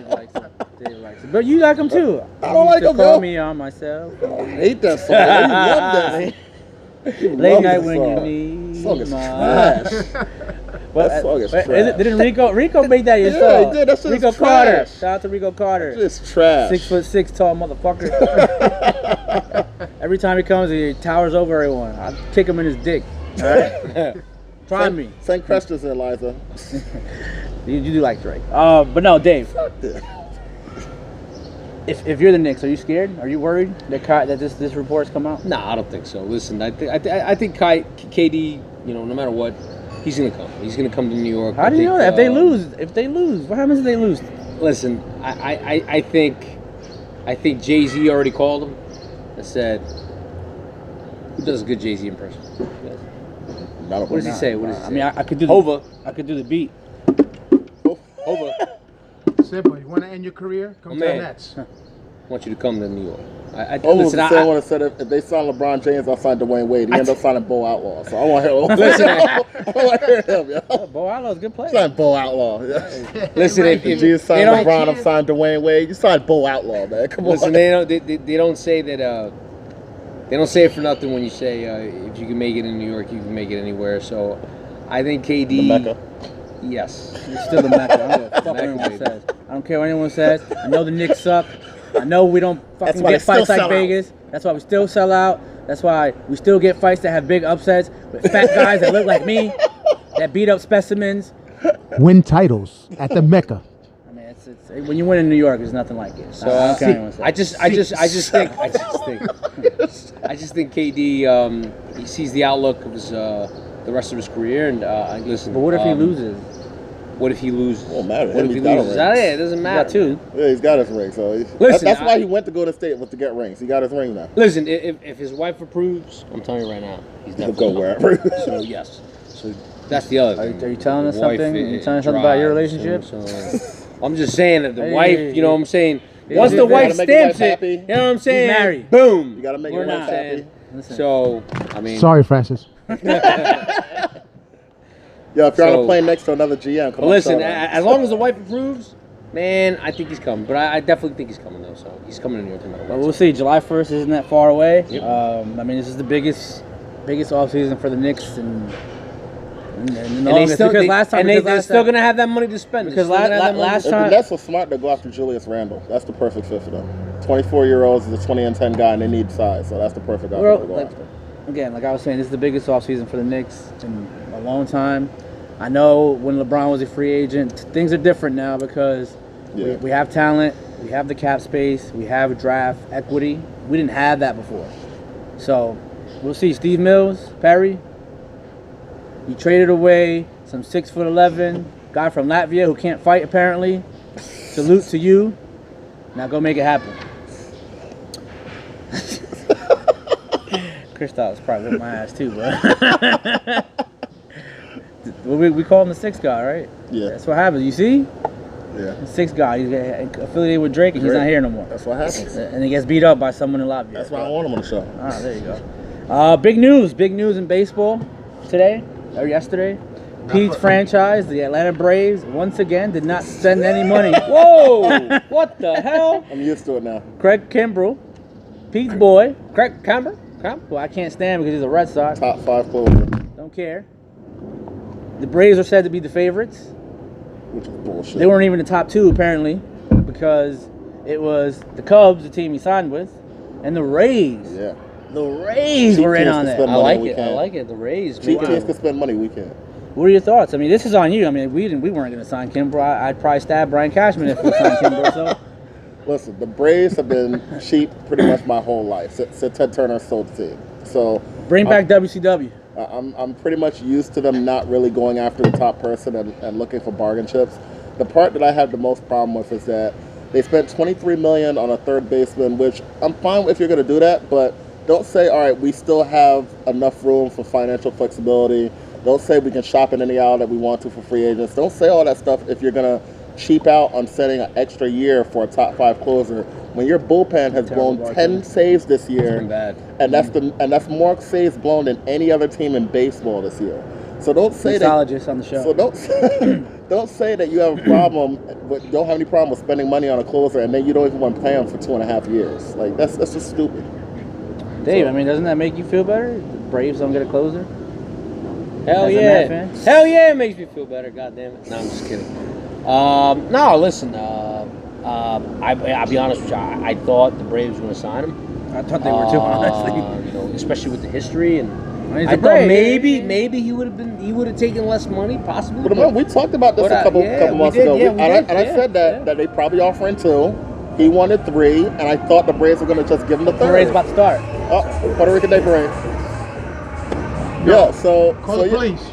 [SPEAKER 1] likes it. Dave likes it. But you like him too.
[SPEAKER 3] I don't like
[SPEAKER 1] You used to
[SPEAKER 3] him,
[SPEAKER 1] call
[SPEAKER 3] yo.
[SPEAKER 1] me on myself.
[SPEAKER 3] I hate that song. You love that. You
[SPEAKER 1] Late
[SPEAKER 3] love
[SPEAKER 1] night
[SPEAKER 3] this
[SPEAKER 1] when
[SPEAKER 3] song.
[SPEAKER 1] you need
[SPEAKER 3] Song is
[SPEAKER 1] my...
[SPEAKER 3] trash. That song is trash.
[SPEAKER 1] Didn't Rico make that your
[SPEAKER 3] Yeah,
[SPEAKER 1] song?
[SPEAKER 3] he did. That shit is
[SPEAKER 1] Rico Carter.
[SPEAKER 3] trash.
[SPEAKER 1] Shout out to Rico Carter.
[SPEAKER 3] It's trash.
[SPEAKER 1] 6'6" tall motherfucker. Every time he comes, he towers over everyone. I kick him in his dick. All right? Try me.
[SPEAKER 3] Send questions in, Liza.
[SPEAKER 1] You do like Drake. But no, Dave.
[SPEAKER 3] Fuck this.
[SPEAKER 1] If you're the Knicks, are you scared? Are you worried that this report's come out?
[SPEAKER 2] Nah, I don't think so. Listen, I think KD, no matter what, he's gonna come. He's gonna come to New York.
[SPEAKER 1] How do you know that? If they lose, what happens if they lose?
[SPEAKER 2] Listen, I think Jay-Z already called him and said, who does a good Jay-Z impression? What does he say? What does he say?
[SPEAKER 1] I mean, I could do
[SPEAKER 2] Hova.
[SPEAKER 1] I could do the beat.
[SPEAKER 2] Hova.
[SPEAKER 4] Simple. You want to end your career? Come to the
[SPEAKER 2] man.
[SPEAKER 4] Nets.
[SPEAKER 2] I want you to come to New York.
[SPEAKER 3] Listen, the same one that said if they sign LeBron James, I'll sign Dwayne Wade. He ended up signing Bo Outlaw. So I want to hear
[SPEAKER 2] Listen,
[SPEAKER 3] I want to hear him, yo.
[SPEAKER 1] Bo Outlaw's a good player.
[SPEAKER 3] Sign Bo Outlaw.
[SPEAKER 2] listen, if
[SPEAKER 3] You signed
[SPEAKER 2] they don't-
[SPEAKER 3] LeBron, I'm signed Dwayne Wade. You signed Bo Outlaw, man. Come on.
[SPEAKER 2] Listen, they don't say that. They don't say it for nothing when you say if you can make it in New York, you can make it anywhere. So, I think KD.
[SPEAKER 3] The Mecca.
[SPEAKER 2] Yes.
[SPEAKER 1] It's still the Mecca. I don't give a fuck what anyone says. I don't care what anyone says. I know the Knicks suck. I know we don't fucking
[SPEAKER 3] why
[SPEAKER 1] get
[SPEAKER 3] they still
[SPEAKER 1] fights like
[SPEAKER 3] sell out.
[SPEAKER 1] Vegas. That's why we still sell out. That's why we still get fights that have big upsets with fat guys that look like me, that beat up specimens.
[SPEAKER 4] Win titles at the Mecca.
[SPEAKER 1] I mean, it's when you win in New York, there's nothing like it.
[SPEAKER 2] So,
[SPEAKER 1] I don't care what anyone says.
[SPEAKER 2] I just think KD he sees the outlook of his the rest of his career and listen.
[SPEAKER 1] But what if he loses?
[SPEAKER 2] What if he loses?
[SPEAKER 3] It won't matter.
[SPEAKER 2] What if he
[SPEAKER 3] He's got a
[SPEAKER 2] loses?
[SPEAKER 3] ring.
[SPEAKER 2] It doesn't
[SPEAKER 1] You
[SPEAKER 2] matter.
[SPEAKER 1] got two.
[SPEAKER 3] Yeah, he's got his ring. So
[SPEAKER 2] Listen,
[SPEAKER 3] that's why he went to go to state was to get rings. He got his ring now.
[SPEAKER 2] Listen, if his wife approves, I'm telling you right now, he's
[SPEAKER 3] He'll
[SPEAKER 2] definitely
[SPEAKER 3] go wherever.
[SPEAKER 2] So yes. So that's the other thing.
[SPEAKER 1] Are you telling us
[SPEAKER 2] The wife,
[SPEAKER 1] something?
[SPEAKER 2] it
[SPEAKER 1] You telling us something about your
[SPEAKER 2] drives,
[SPEAKER 1] relationship?
[SPEAKER 2] so- I'm just saying that the wife, you know what I'm saying?
[SPEAKER 1] Yeah,
[SPEAKER 2] Once
[SPEAKER 1] you
[SPEAKER 2] the
[SPEAKER 1] gotta
[SPEAKER 2] wife
[SPEAKER 3] make the wife
[SPEAKER 2] stamps it,
[SPEAKER 3] happy.
[SPEAKER 2] you know what I'm saying?
[SPEAKER 1] married.
[SPEAKER 2] Boom.
[SPEAKER 3] You gotta make
[SPEAKER 2] We're
[SPEAKER 3] your wife
[SPEAKER 2] not
[SPEAKER 3] happy.
[SPEAKER 2] saying.
[SPEAKER 1] Listen.
[SPEAKER 2] So, I mean.
[SPEAKER 4] Sorry, Francis.
[SPEAKER 3] Yeah, if you're on
[SPEAKER 2] So-
[SPEAKER 3] a plane next to another GM, come
[SPEAKER 2] But
[SPEAKER 3] on.
[SPEAKER 2] listen,
[SPEAKER 3] shout out.
[SPEAKER 2] as long as the wife approves, man, I think he's coming. But I definitely think he's coming, though. So he's coming to New York no matter
[SPEAKER 1] But
[SPEAKER 2] what.
[SPEAKER 1] we'll see. July 1st isn't that far away.
[SPEAKER 2] Yep.
[SPEAKER 1] I mean, this is the biggest off season for the Knicks, and
[SPEAKER 2] And they're still going to have that money to spend.
[SPEAKER 1] Because
[SPEAKER 2] They're still gonna have that money
[SPEAKER 1] last
[SPEAKER 2] to
[SPEAKER 3] If
[SPEAKER 1] time-
[SPEAKER 3] the Nets were smart, they'd go after Julius Randle. That's the perfect fit for them. 24-year-olds is a 20-10 guy, and they need size, so that's the perfect guy
[SPEAKER 1] Well,
[SPEAKER 3] to go
[SPEAKER 1] like-
[SPEAKER 3] after.
[SPEAKER 1] Again, like I was saying, this is the biggest offseason for the Knicks in a long time. I know when LeBron was a free agent, things are different now because
[SPEAKER 3] Yeah.
[SPEAKER 1] we have talent, we have the cap space, we have draft equity. We didn't have that before. So we'll see. Steve Mills, Perry, you traded away some 6'11" guy from Latvia who can't fight apparently. Salute to you. Now go make it happen. Kristaps probably whipped my ass too, but we call him the sixth guy, right?
[SPEAKER 3] Yeah.
[SPEAKER 1] That's what happens. You see,
[SPEAKER 3] Yeah.
[SPEAKER 1] the sixth guy. He's affiliated with Drake, and he's
[SPEAKER 3] Drake.
[SPEAKER 1] not here no more.
[SPEAKER 3] That's what happens.
[SPEAKER 1] And he gets beat up by someone in Latvia.
[SPEAKER 3] That's why I want him on the show.
[SPEAKER 1] Ah, there you go. Big news in baseball today or yesterday. Pete's franchise, the Atlanta Braves, once again did not spend any money.
[SPEAKER 2] Whoa! What the hell?
[SPEAKER 3] I'm used to it now.
[SPEAKER 1] Craig Kimbrell, Pete's boy,
[SPEAKER 2] Craig Camber?
[SPEAKER 1] who I can't stand because he's a Red Sox.
[SPEAKER 3] Top 5 closer,
[SPEAKER 1] Don't care. The Braves are said to be the favorites.
[SPEAKER 3] which is bullshit.
[SPEAKER 1] They weren't even the top two apparently, because it was the Cubs, the team he signed with, and the Rays.
[SPEAKER 3] Yeah.
[SPEAKER 1] The Rays
[SPEAKER 3] Cheap
[SPEAKER 1] were in
[SPEAKER 3] teams
[SPEAKER 1] on
[SPEAKER 3] to
[SPEAKER 1] that.
[SPEAKER 3] spend
[SPEAKER 2] I
[SPEAKER 3] money,
[SPEAKER 2] like
[SPEAKER 3] we
[SPEAKER 2] it. I
[SPEAKER 3] can't.
[SPEAKER 2] like it. The Rays.
[SPEAKER 3] Cheap
[SPEAKER 2] man.
[SPEAKER 3] teams can spend money, we can't.
[SPEAKER 1] What are your thoughts? I mean, this is on you. I mean, we weren't going to sign Kimbrel. I'd probably stab Brian Cashman if we signed Kimbrel. So
[SPEAKER 3] Listen, the Braves have been cheap pretty much my whole life since Ted Turner sold the team. So
[SPEAKER 1] bring back WCW.
[SPEAKER 3] I'm pretty much used to them not really going after the top person and looking for bargain chips. The part that I have the most problem with is that they spent $23 million on a third baseman, which I'm fine with if you're going to do that, but don't say, all right, we still have enough room for financial flexibility. Don't say we can shop in any aisle that we want to for free agents. Don't say all that stuff if you're going to cheap out on setting an extra year for a top 5 closer when your bullpen has blown 10 saves this year.
[SPEAKER 2] Been bad.
[SPEAKER 3] And that's more saves blown than any other team in baseball this year. So don't say that.
[SPEAKER 1] Mixologist on the show.
[SPEAKER 3] So don't say that you have a problem, don't have any problem with spending money on a closer, and then you don't even want to pay him for 2.5 years. Like that's just stupid.
[SPEAKER 1] Dave, I mean, doesn't that make you feel better? The Braves don't get a closer.
[SPEAKER 2] Hell
[SPEAKER 1] As a Met
[SPEAKER 2] yeah.
[SPEAKER 1] fan?
[SPEAKER 2] Hell yeah, it makes me feel better. God damn it. No, I'm just kidding. No, listen. I'll be honest with you. I thought the Braves were going to sign him.
[SPEAKER 1] I thought they were too, honestly.
[SPEAKER 2] You know, especially with the history, and
[SPEAKER 1] He's
[SPEAKER 2] I
[SPEAKER 1] a
[SPEAKER 2] thought
[SPEAKER 1] Brave.
[SPEAKER 2] maybe he would have taken less money, possibly.
[SPEAKER 3] But remember, we talked about this a couple months
[SPEAKER 2] did,
[SPEAKER 3] ago.
[SPEAKER 2] yeah, we did,
[SPEAKER 3] I said that they probably offering 2. He wanted 3, and I thought the Braves were going to just give him the 3rd.
[SPEAKER 1] Braves about to start.
[SPEAKER 3] Oh, Puerto Rican Day Parade. Yeah, so
[SPEAKER 4] Call the police.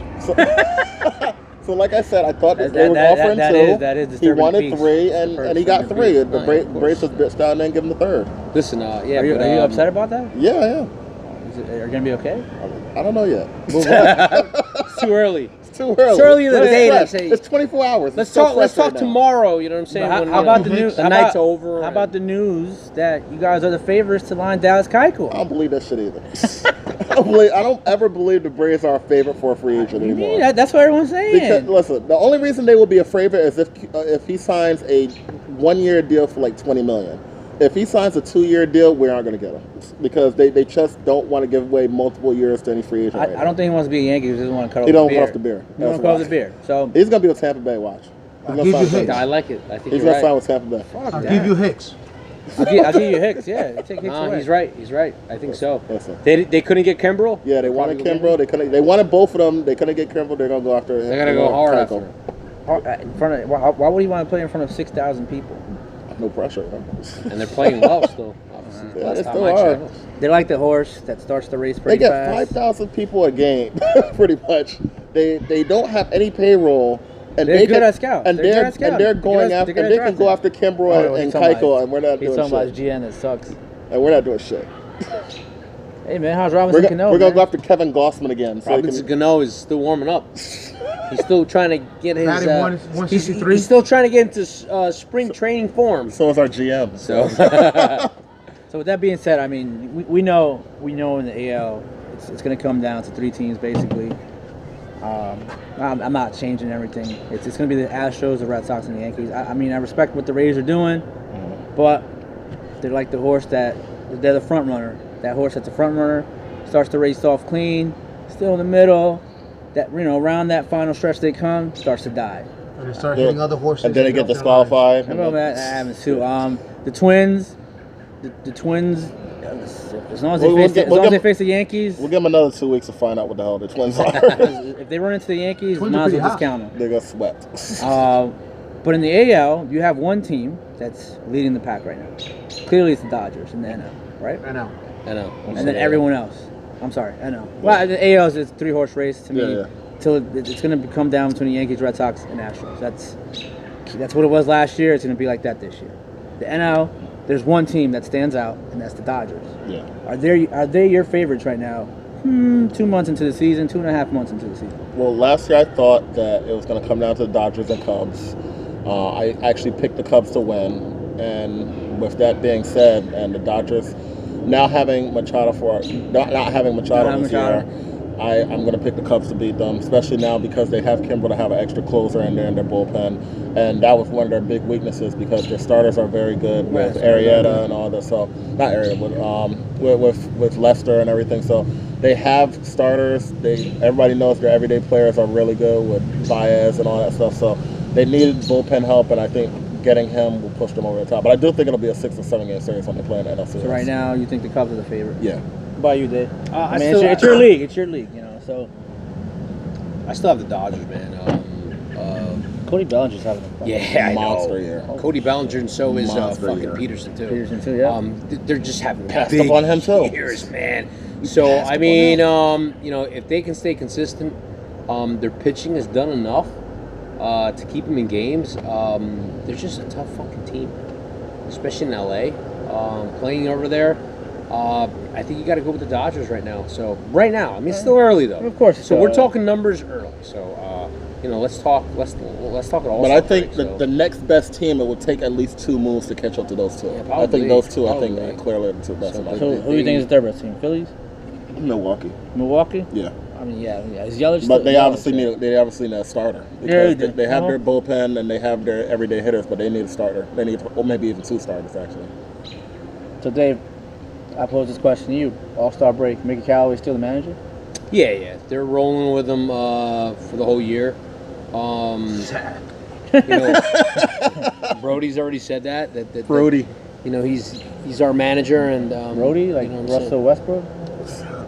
[SPEAKER 3] So like I said, I thought
[SPEAKER 1] That-
[SPEAKER 3] they were
[SPEAKER 1] that-
[SPEAKER 3] offering
[SPEAKER 1] that
[SPEAKER 3] 2.
[SPEAKER 1] is
[SPEAKER 3] He
[SPEAKER 1] disturbing
[SPEAKER 3] wanted
[SPEAKER 1] peace.
[SPEAKER 3] 3,
[SPEAKER 1] It's
[SPEAKER 3] and he got
[SPEAKER 1] disturbing
[SPEAKER 3] 3.
[SPEAKER 1] peace.
[SPEAKER 3] The
[SPEAKER 2] Right, of
[SPEAKER 3] Braves just bitched down and give him the 3rd.
[SPEAKER 2] Listen, yeah.
[SPEAKER 1] Are you,
[SPEAKER 2] but,
[SPEAKER 1] are you upset about that?
[SPEAKER 3] Yeah.
[SPEAKER 1] Are you gonna be okay?
[SPEAKER 3] I don't know yet.
[SPEAKER 2] It's too early.
[SPEAKER 3] It's too early.
[SPEAKER 2] It's early in the
[SPEAKER 3] It's
[SPEAKER 2] day to
[SPEAKER 3] fresh.
[SPEAKER 2] say-
[SPEAKER 3] It's 24 hours.
[SPEAKER 2] Let's
[SPEAKER 3] It's so
[SPEAKER 2] talk. Let's
[SPEAKER 3] fresh
[SPEAKER 2] talk
[SPEAKER 3] right now.
[SPEAKER 2] tomorrow. You know what I'm saying?
[SPEAKER 1] How,
[SPEAKER 2] When,
[SPEAKER 1] how
[SPEAKER 2] you know,
[SPEAKER 1] about the news?
[SPEAKER 2] The
[SPEAKER 1] how
[SPEAKER 2] night's
[SPEAKER 1] about-
[SPEAKER 2] over.
[SPEAKER 1] How about the news that you guys are the favorites to line Dallas Keuchel?
[SPEAKER 3] I don't believe that shit either. I don't ever believe the Braves are a favorite for a free agent anymore.
[SPEAKER 1] Yeah, that's what everyone's saying.
[SPEAKER 3] Because listen, the only reason they will be a favorite is if he signs a 1-year deal for like $20 million. If he signs a 2-year deal, we aren't going to get him because they just don't want to give away multiple years to any free agent.
[SPEAKER 1] I don't think he wants to be a Yankee. He doesn't want to cut off
[SPEAKER 3] He
[SPEAKER 1] the
[SPEAKER 3] don't
[SPEAKER 1] beer.
[SPEAKER 3] want off the beer.
[SPEAKER 1] He don't want
[SPEAKER 3] That's
[SPEAKER 1] to cut off
[SPEAKER 3] why.
[SPEAKER 1] the beer. So
[SPEAKER 3] He's going to be with Tampa Bay. Watch. He's
[SPEAKER 4] I'll
[SPEAKER 3] going
[SPEAKER 4] give
[SPEAKER 3] to
[SPEAKER 4] you
[SPEAKER 3] sign with
[SPEAKER 4] his.
[SPEAKER 2] I
[SPEAKER 3] Tampa.
[SPEAKER 2] like it. I think
[SPEAKER 3] He's
[SPEAKER 2] you're
[SPEAKER 3] going to sign
[SPEAKER 2] right.
[SPEAKER 3] with Tampa Bay.
[SPEAKER 4] I'll
[SPEAKER 1] that.
[SPEAKER 4] give you Hicks.
[SPEAKER 1] I'll give you Hicks. Yeah, take Hicks
[SPEAKER 2] No,
[SPEAKER 1] away.
[SPEAKER 2] he's right. He's right. I think so.
[SPEAKER 3] Listen.
[SPEAKER 2] They couldn't get Kimbrel.
[SPEAKER 3] Yeah, they wanted Kimbrel. They wanted both of them. They couldn't get Kimbrel. They're going to go after.
[SPEAKER 2] They're gonna go hard after
[SPEAKER 3] Keuchel.
[SPEAKER 2] him.
[SPEAKER 1] In front of, why would he want to play in front of 6,000 people?
[SPEAKER 3] No pressure.
[SPEAKER 2] And they're playing well still. Obviously.
[SPEAKER 3] Yeah,
[SPEAKER 2] Last
[SPEAKER 3] they
[SPEAKER 2] time
[SPEAKER 3] still
[SPEAKER 2] I
[SPEAKER 3] are.
[SPEAKER 2] checked.
[SPEAKER 1] They're like the horse that starts the race
[SPEAKER 3] They
[SPEAKER 1] pretty
[SPEAKER 3] get
[SPEAKER 1] fast.
[SPEAKER 3] 5,000 people a game, pretty much. They don't have any payroll, and
[SPEAKER 1] They're
[SPEAKER 3] they
[SPEAKER 1] good
[SPEAKER 3] can,
[SPEAKER 1] at scouts.
[SPEAKER 3] and
[SPEAKER 1] They're good
[SPEAKER 3] they're
[SPEAKER 1] at scouting.
[SPEAKER 3] and they're
[SPEAKER 1] They're
[SPEAKER 3] going
[SPEAKER 1] good at-
[SPEAKER 3] after
[SPEAKER 1] they're
[SPEAKER 3] and
[SPEAKER 1] good
[SPEAKER 3] they
[SPEAKER 1] at
[SPEAKER 3] can go after
[SPEAKER 1] drafting.
[SPEAKER 3] Kimbrel and
[SPEAKER 1] he's talking
[SPEAKER 3] Keuchel,
[SPEAKER 1] about-
[SPEAKER 3] and we're not
[SPEAKER 1] He's
[SPEAKER 3] doing
[SPEAKER 1] talking about his
[SPEAKER 3] shit.
[SPEAKER 1] GM that sucks.
[SPEAKER 3] And we're not doing shit.
[SPEAKER 1] Hey man, how's
[SPEAKER 3] We're
[SPEAKER 1] Robinson Cano?
[SPEAKER 3] gonna
[SPEAKER 1] man?
[SPEAKER 3] go after Kevin Gossman again. So he
[SPEAKER 2] Robinson
[SPEAKER 3] can,
[SPEAKER 2] Cano is still warming up. He's still trying to get his.
[SPEAKER 4] Batting 163.
[SPEAKER 2] He's still trying to get into spring training form.
[SPEAKER 3] So is our GM.
[SPEAKER 2] So.
[SPEAKER 1] So with that being said, I mean, we know in the AL, it's going to come down to 3 teams basically. I'm not changing everything. It's going to be the Astros, the Red Sox, and the Yankees. I mean, I respect what the Rays are doing, but they're like the horse they're the front runner. That horse that's the front runner starts the race off clean, still in the middle. That around that final stretch they come starts to die.
[SPEAKER 4] And they start hitting other horses.
[SPEAKER 3] And then they get disqualified.
[SPEAKER 1] I remember that happens too. The Twins. The Twins, as long as they face the Yankees,
[SPEAKER 3] we'll give them another 2 weeks to find out what the hell the Twins are.
[SPEAKER 1] If they run into the Yankees,
[SPEAKER 4] Twins
[SPEAKER 1] might as well discount them.
[SPEAKER 3] They're gonna swept.
[SPEAKER 1] But in the AL, you have one team that's leading the pack right now. Clearly, it's the Dodgers in the NL, right?
[SPEAKER 4] I know.
[SPEAKER 1] And then everyone else. I'm sorry, NL. Well, the AL is a 3-horse race to me.
[SPEAKER 3] Yeah.
[SPEAKER 1] Till it's going to come down between the Yankees, Red Sox, and Astros. That's what it was last year. It's going to be like that this year. The NL. There's one team that stands out, and that's the Dodgers.
[SPEAKER 3] Yeah.
[SPEAKER 1] Are they your favorites right now? 2 months into the season, 2.5 months into the season.
[SPEAKER 3] Well, last year I thought that it was going to come down to the Dodgers and Cubs. I actually picked the Cubs to win, and with that being said, and the Dodgers now having Machado not having Machado this year, I'm going to pick the Cubs to beat them, especially now because they have Kimbrel to have an extra closer in there in their bullpen. And that was one of their big weaknesses because their starters are very good with Arrieta and all that. So, not Arrieta, with Lester and everything. So, they have starters. Everybody knows their everyday players are really good with Baez and all that stuff. So, they needed bullpen help, and I think getting him will push them over the top. But I do think it'll be a 6 or 7 game series when they play in the NFC.
[SPEAKER 1] So, right now, you think the Cubs are the favorite?
[SPEAKER 3] Yeah.
[SPEAKER 1] What about you, Dave? I mean, it's your league. It's your league, So
[SPEAKER 2] I still have the Dodgers, man.
[SPEAKER 1] Cody Bellinger's having
[SPEAKER 2] a
[SPEAKER 3] monster year.
[SPEAKER 2] Cody Bellinger, and so is fucking
[SPEAKER 3] year.
[SPEAKER 2] Peterson too.
[SPEAKER 1] Yeah.
[SPEAKER 2] They're just having
[SPEAKER 3] Passed
[SPEAKER 2] big
[SPEAKER 3] up on him too.
[SPEAKER 2] years, man. So I mean, if they can stay consistent, their pitching has done enough to keep them in games. They're just a tough fucking team, especially in LA. Playing over there. I think you got to go with the Dodgers right now. So I mean, it's still early though.
[SPEAKER 1] Of course.
[SPEAKER 2] So we're talking numbers early. So let's talk it all.
[SPEAKER 3] But I think the next best team, it will take at least 2 moves to catch up to those two.
[SPEAKER 2] Yeah,
[SPEAKER 3] I think those two,
[SPEAKER 2] probably.
[SPEAKER 3] I think clearly the 2 best.
[SPEAKER 1] So who do you think is their best team? Phillies?
[SPEAKER 3] Milwaukee.
[SPEAKER 1] Yeah. I mean, yeah. Is Yelich
[SPEAKER 3] But they
[SPEAKER 1] Yelich,
[SPEAKER 3] obviously need a starter. Because they have their bullpen and they have their everyday hitters, but they need a starter. They need, or maybe even 2 starters actually.
[SPEAKER 1] So Dave, I pose this question to you. All-Star break, Mickey Callaway still the manager?
[SPEAKER 2] Yeah. They're rolling with them for the whole year. Brody's already said that
[SPEAKER 3] Brody.
[SPEAKER 2] He's our manager and
[SPEAKER 1] Brody, like Russell Westbrook?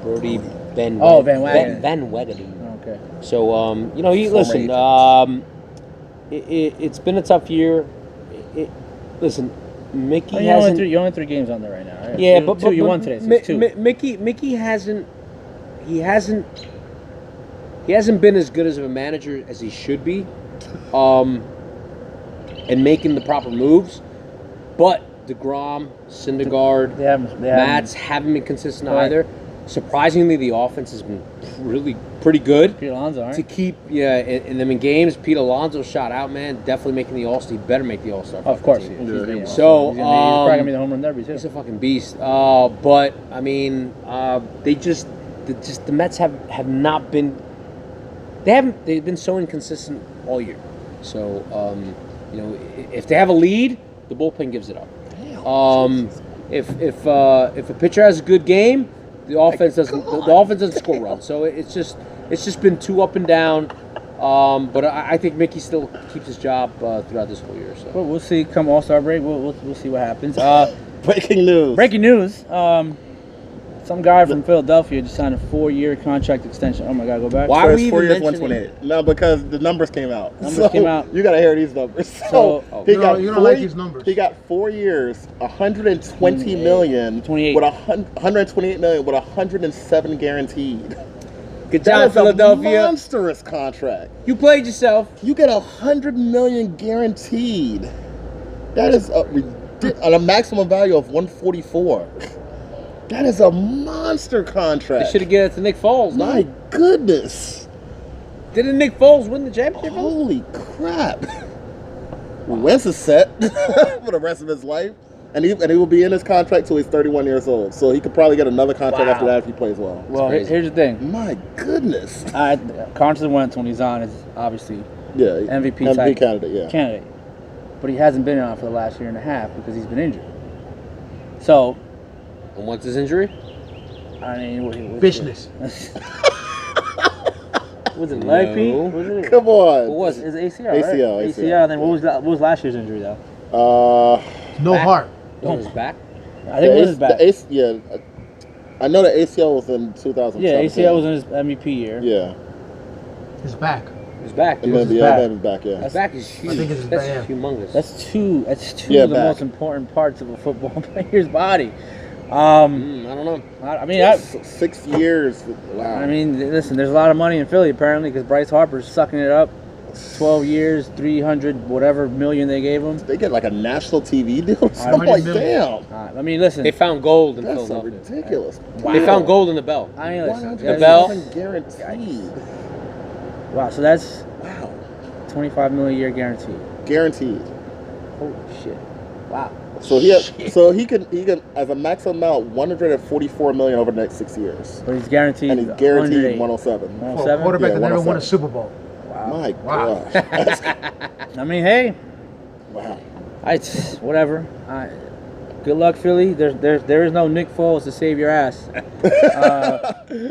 [SPEAKER 2] Brody Ben.
[SPEAKER 1] Oh, Van Wagenen.
[SPEAKER 2] Ben Wagenen.
[SPEAKER 1] Okay.
[SPEAKER 2] So it's been a tough year. Listen, Mickey hasn't.
[SPEAKER 1] You're only 3 games on there right now. Right?
[SPEAKER 2] Yeah,
[SPEAKER 1] but you won today. So it's 2.
[SPEAKER 2] Mickey hasn't. He hasn't been as good as a manager as he should be, and making the proper moves. But DeGrom, Syndergaard, Mats haven't been consistent either. Surprisingly, the offense has been really pretty good.
[SPEAKER 1] Pete Alonso, right?
[SPEAKER 2] To keep in them in games. Pete Alonso shot out, man. Definitely making the All-Star. He better make the All-Star.
[SPEAKER 1] Of course.
[SPEAKER 2] So
[SPEAKER 1] he's probably gonna be the home run derby too.
[SPEAKER 2] He's a fucking beast. But I mean, the Mets have not been. They've been so inconsistent all year. So if they have a lead, the bullpen gives it up. If a pitcher has a good game, the offense doesn't score runs. So it's just been too up and down. But I think Mickey still keeps his job throughout this whole year. So
[SPEAKER 1] we'll see. Come All-Star break, we'll see what happens.
[SPEAKER 3] Breaking news.
[SPEAKER 1] Some guy from Philadelphia just signed a 4-year contract extension. Oh my God, go back.
[SPEAKER 3] Why are we 4 years, 128? No, because the numbers came out. You got to hear these numbers. So
[SPEAKER 4] you don't like these numbers.
[SPEAKER 3] He got 4 years, 120 million,
[SPEAKER 1] 28
[SPEAKER 3] with 128 million with 107 guaranteed.
[SPEAKER 2] Good job, Philadelphia.
[SPEAKER 3] A monstrous contract.
[SPEAKER 2] You played yourself.
[SPEAKER 3] You get 100 million guaranteed. That is on a maximum value of 144. That is a monster contract.
[SPEAKER 2] They should have given it to Nick Foles.
[SPEAKER 3] My goodness.
[SPEAKER 2] Didn't Nick Foles win the championship?
[SPEAKER 3] Holy crap! Wentz is set for the rest of his life, and he will be in his contract till he's 31 years old. So he could probably get another contract after that if he plays well.
[SPEAKER 1] Well, here's the thing.
[SPEAKER 3] My goodness.
[SPEAKER 1] Carson Wentz, when he's on, is obviously MVP type
[SPEAKER 3] candidate.
[SPEAKER 1] But he hasn't been on for the last year and a half because he's been injured. So,
[SPEAKER 2] and what's his injury?
[SPEAKER 1] I mean,
[SPEAKER 4] business.
[SPEAKER 1] Was it leg, Pete? Was it?
[SPEAKER 3] Come on.
[SPEAKER 2] What was it?
[SPEAKER 1] It's ACL, right? ACL. And then what was last year's injury though?
[SPEAKER 4] No heart.
[SPEAKER 2] Oh, his back.
[SPEAKER 1] I think it was his back.
[SPEAKER 3] I know the ACL was in 2017.
[SPEAKER 1] Yeah, ACL was in his MVP year.
[SPEAKER 3] Yeah.
[SPEAKER 4] His back.
[SPEAKER 2] His back.
[SPEAKER 3] Maybe his back. Yeah.
[SPEAKER 2] His back is huge.
[SPEAKER 4] I think it's his
[SPEAKER 2] That's
[SPEAKER 4] back.
[SPEAKER 2] humongous.
[SPEAKER 1] That's two of the most important parts of a football player's body.
[SPEAKER 2] I don't know.
[SPEAKER 1] I mean,
[SPEAKER 3] 6 years. Wow.
[SPEAKER 1] I mean, listen, there's a lot of money in Philly apparently because Bryce Harper's sucking it up. 12 years, 300 whatever million they gave him.
[SPEAKER 3] They get like a national TV deal. I'm like, damn.
[SPEAKER 1] I mean, listen.
[SPEAKER 2] They found gold in
[SPEAKER 3] That's
[SPEAKER 2] Philadelphia.
[SPEAKER 3] ridiculous.
[SPEAKER 1] Wow.
[SPEAKER 2] They found gold in the bell.
[SPEAKER 1] I mean, listen.
[SPEAKER 2] The bell.
[SPEAKER 3] Guaranteed.
[SPEAKER 1] Wow, so that's
[SPEAKER 3] Wow.
[SPEAKER 1] 25 million a year guaranteed.
[SPEAKER 3] Guaranteed.
[SPEAKER 1] Holy shit! Wow.
[SPEAKER 3] So he can as a maximum amount 144 million over the next 6 years.
[SPEAKER 1] But he's guaranteed.
[SPEAKER 3] And he's guaranteed 107.
[SPEAKER 4] For a
[SPEAKER 1] 107?
[SPEAKER 4] quarterback that never
[SPEAKER 3] 107.
[SPEAKER 4] won a Super Bowl.
[SPEAKER 3] My
[SPEAKER 4] Wow.
[SPEAKER 3] gosh.
[SPEAKER 1] I mean, hey,
[SPEAKER 3] Wow.
[SPEAKER 1] whatever. Good luck, Philly. There is no Nick Foles to save your ass.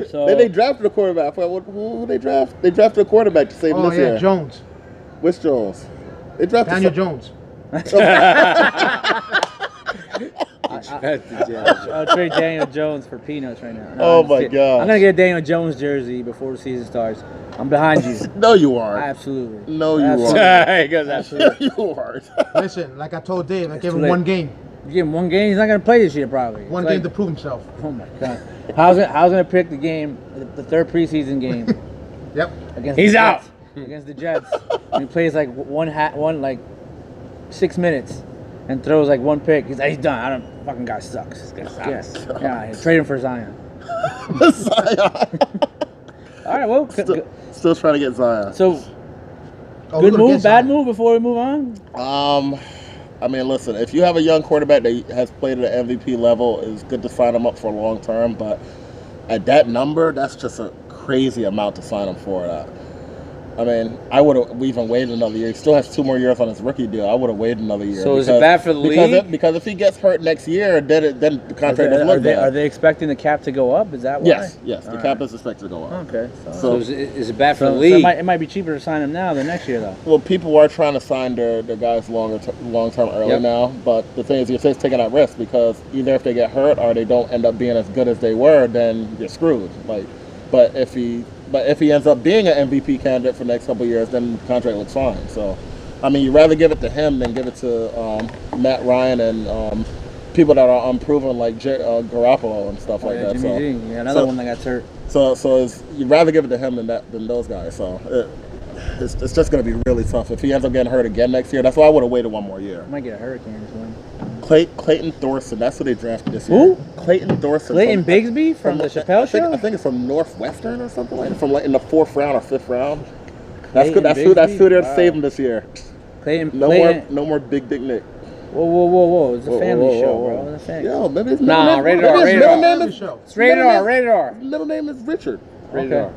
[SPEAKER 1] So
[SPEAKER 3] Then they drafted a quarterback. Who they draft? They drafted a quarterback to save him this year.
[SPEAKER 4] Jones.
[SPEAKER 3] Which Jones? They drafted
[SPEAKER 4] Daniel Jones.
[SPEAKER 1] I'll trade Daniel Jones for peanuts right now.
[SPEAKER 3] Oh
[SPEAKER 1] I'm just
[SPEAKER 3] my
[SPEAKER 1] kidding.
[SPEAKER 3] God.
[SPEAKER 1] I'm gonna get a Daniel Jones jersey before the season starts. I'm behind you.
[SPEAKER 3] No, you aren't.
[SPEAKER 1] Absolutely.
[SPEAKER 3] No, you
[SPEAKER 1] Absolutely.
[SPEAKER 3] aren't.
[SPEAKER 1] Absolutely.
[SPEAKER 3] You aren't.
[SPEAKER 4] Listen, like I told Dave, I gave him
[SPEAKER 1] late.
[SPEAKER 4] one game.
[SPEAKER 1] You give him one game, he's not gonna play this year probably.
[SPEAKER 4] One
[SPEAKER 1] It's
[SPEAKER 4] game
[SPEAKER 1] like-
[SPEAKER 4] to prove himself.
[SPEAKER 1] Oh my God. How's gonna pick the game, the third preseason game
[SPEAKER 4] Yep.
[SPEAKER 1] against
[SPEAKER 2] He's
[SPEAKER 1] the
[SPEAKER 2] out.
[SPEAKER 1] Jets, against the Jets. And he plays like one 6 minutes and throws like one pick. He's done. I don't fucking guy sucks. This guy sucks. Yeah, trade him for Zion.
[SPEAKER 3] Zion.
[SPEAKER 1] All right, well,
[SPEAKER 3] Still trying to get Zion.
[SPEAKER 1] so
[SPEAKER 4] Oh,
[SPEAKER 1] good
[SPEAKER 4] we're gonna
[SPEAKER 1] move,
[SPEAKER 4] get
[SPEAKER 1] bad
[SPEAKER 4] Zion.
[SPEAKER 1] move before we move on.
[SPEAKER 3] I mean, listen, if you have a young quarterback that has played at the MVP level, it's good to sign him up for long term. But at that number, that's just a crazy amount to sign him for. I mean, I would have even waited another year. He still has 2 more years on his rookie deal. I would have waited another year.
[SPEAKER 2] So is it bad for the league?
[SPEAKER 3] Because if he gets hurt next year, then the contract doesn't look bad.
[SPEAKER 1] Are they expecting the cap to go up? Is that why?
[SPEAKER 3] Yes. The
[SPEAKER 1] All
[SPEAKER 3] cap is expected to go up.
[SPEAKER 1] Okay.
[SPEAKER 2] So is it bad for the
[SPEAKER 1] So
[SPEAKER 2] league?
[SPEAKER 1] it might be cheaper to sign him now than next year, though.
[SPEAKER 3] Well, people are trying to sign their guys long term early
[SPEAKER 2] Yep.
[SPEAKER 3] now, but the thing is, you're just taking that risk because either if they get hurt or they don't end up being as good as they were, then you're screwed. But if he ends up being an MVP candidate for the next couple of years, then the contract looks fine. So, I mean, you'd rather give it to him than give it to Matt Ryan and people that are unproven like Garoppolo and stuff like that.
[SPEAKER 1] Jimmy
[SPEAKER 3] So,
[SPEAKER 1] G. Yeah, another one that got hurt.
[SPEAKER 3] so you'd rather give it to him than those guys. So it's just going to be really tough if he ends up getting hurt again next year. That's why I would have waited 1 more year.
[SPEAKER 1] Might get a hurricane this one.
[SPEAKER 3] Clayton Thorson, that's who they drafted this year.
[SPEAKER 1] Who?
[SPEAKER 3] Clayton Thorson.
[SPEAKER 1] Clayton Bigsby from the Chappelle Show?
[SPEAKER 3] I think it's from Northwestern or something like that. From in the 4th round or 5th round. That's
[SPEAKER 1] Clayton
[SPEAKER 3] good. That's who they're
[SPEAKER 1] Bigsby?
[SPEAKER 3] saving this year.
[SPEAKER 1] Clayton.
[SPEAKER 3] No more Big Dick Nick.
[SPEAKER 1] Whoa. It's a
[SPEAKER 3] Whoa,
[SPEAKER 1] family
[SPEAKER 3] whoa,
[SPEAKER 1] show,
[SPEAKER 3] whoa,
[SPEAKER 1] bro.
[SPEAKER 3] whoa.
[SPEAKER 1] It's a family.
[SPEAKER 3] Yo, maybe his
[SPEAKER 2] Nah,
[SPEAKER 3] middle name.
[SPEAKER 2] rated
[SPEAKER 3] maybe
[SPEAKER 2] R,
[SPEAKER 3] his
[SPEAKER 2] rated
[SPEAKER 3] middle
[SPEAKER 2] R.
[SPEAKER 3] name is
[SPEAKER 4] Show.
[SPEAKER 2] It's rated R, rated R.
[SPEAKER 3] His middle name is Richard.
[SPEAKER 1] Okay.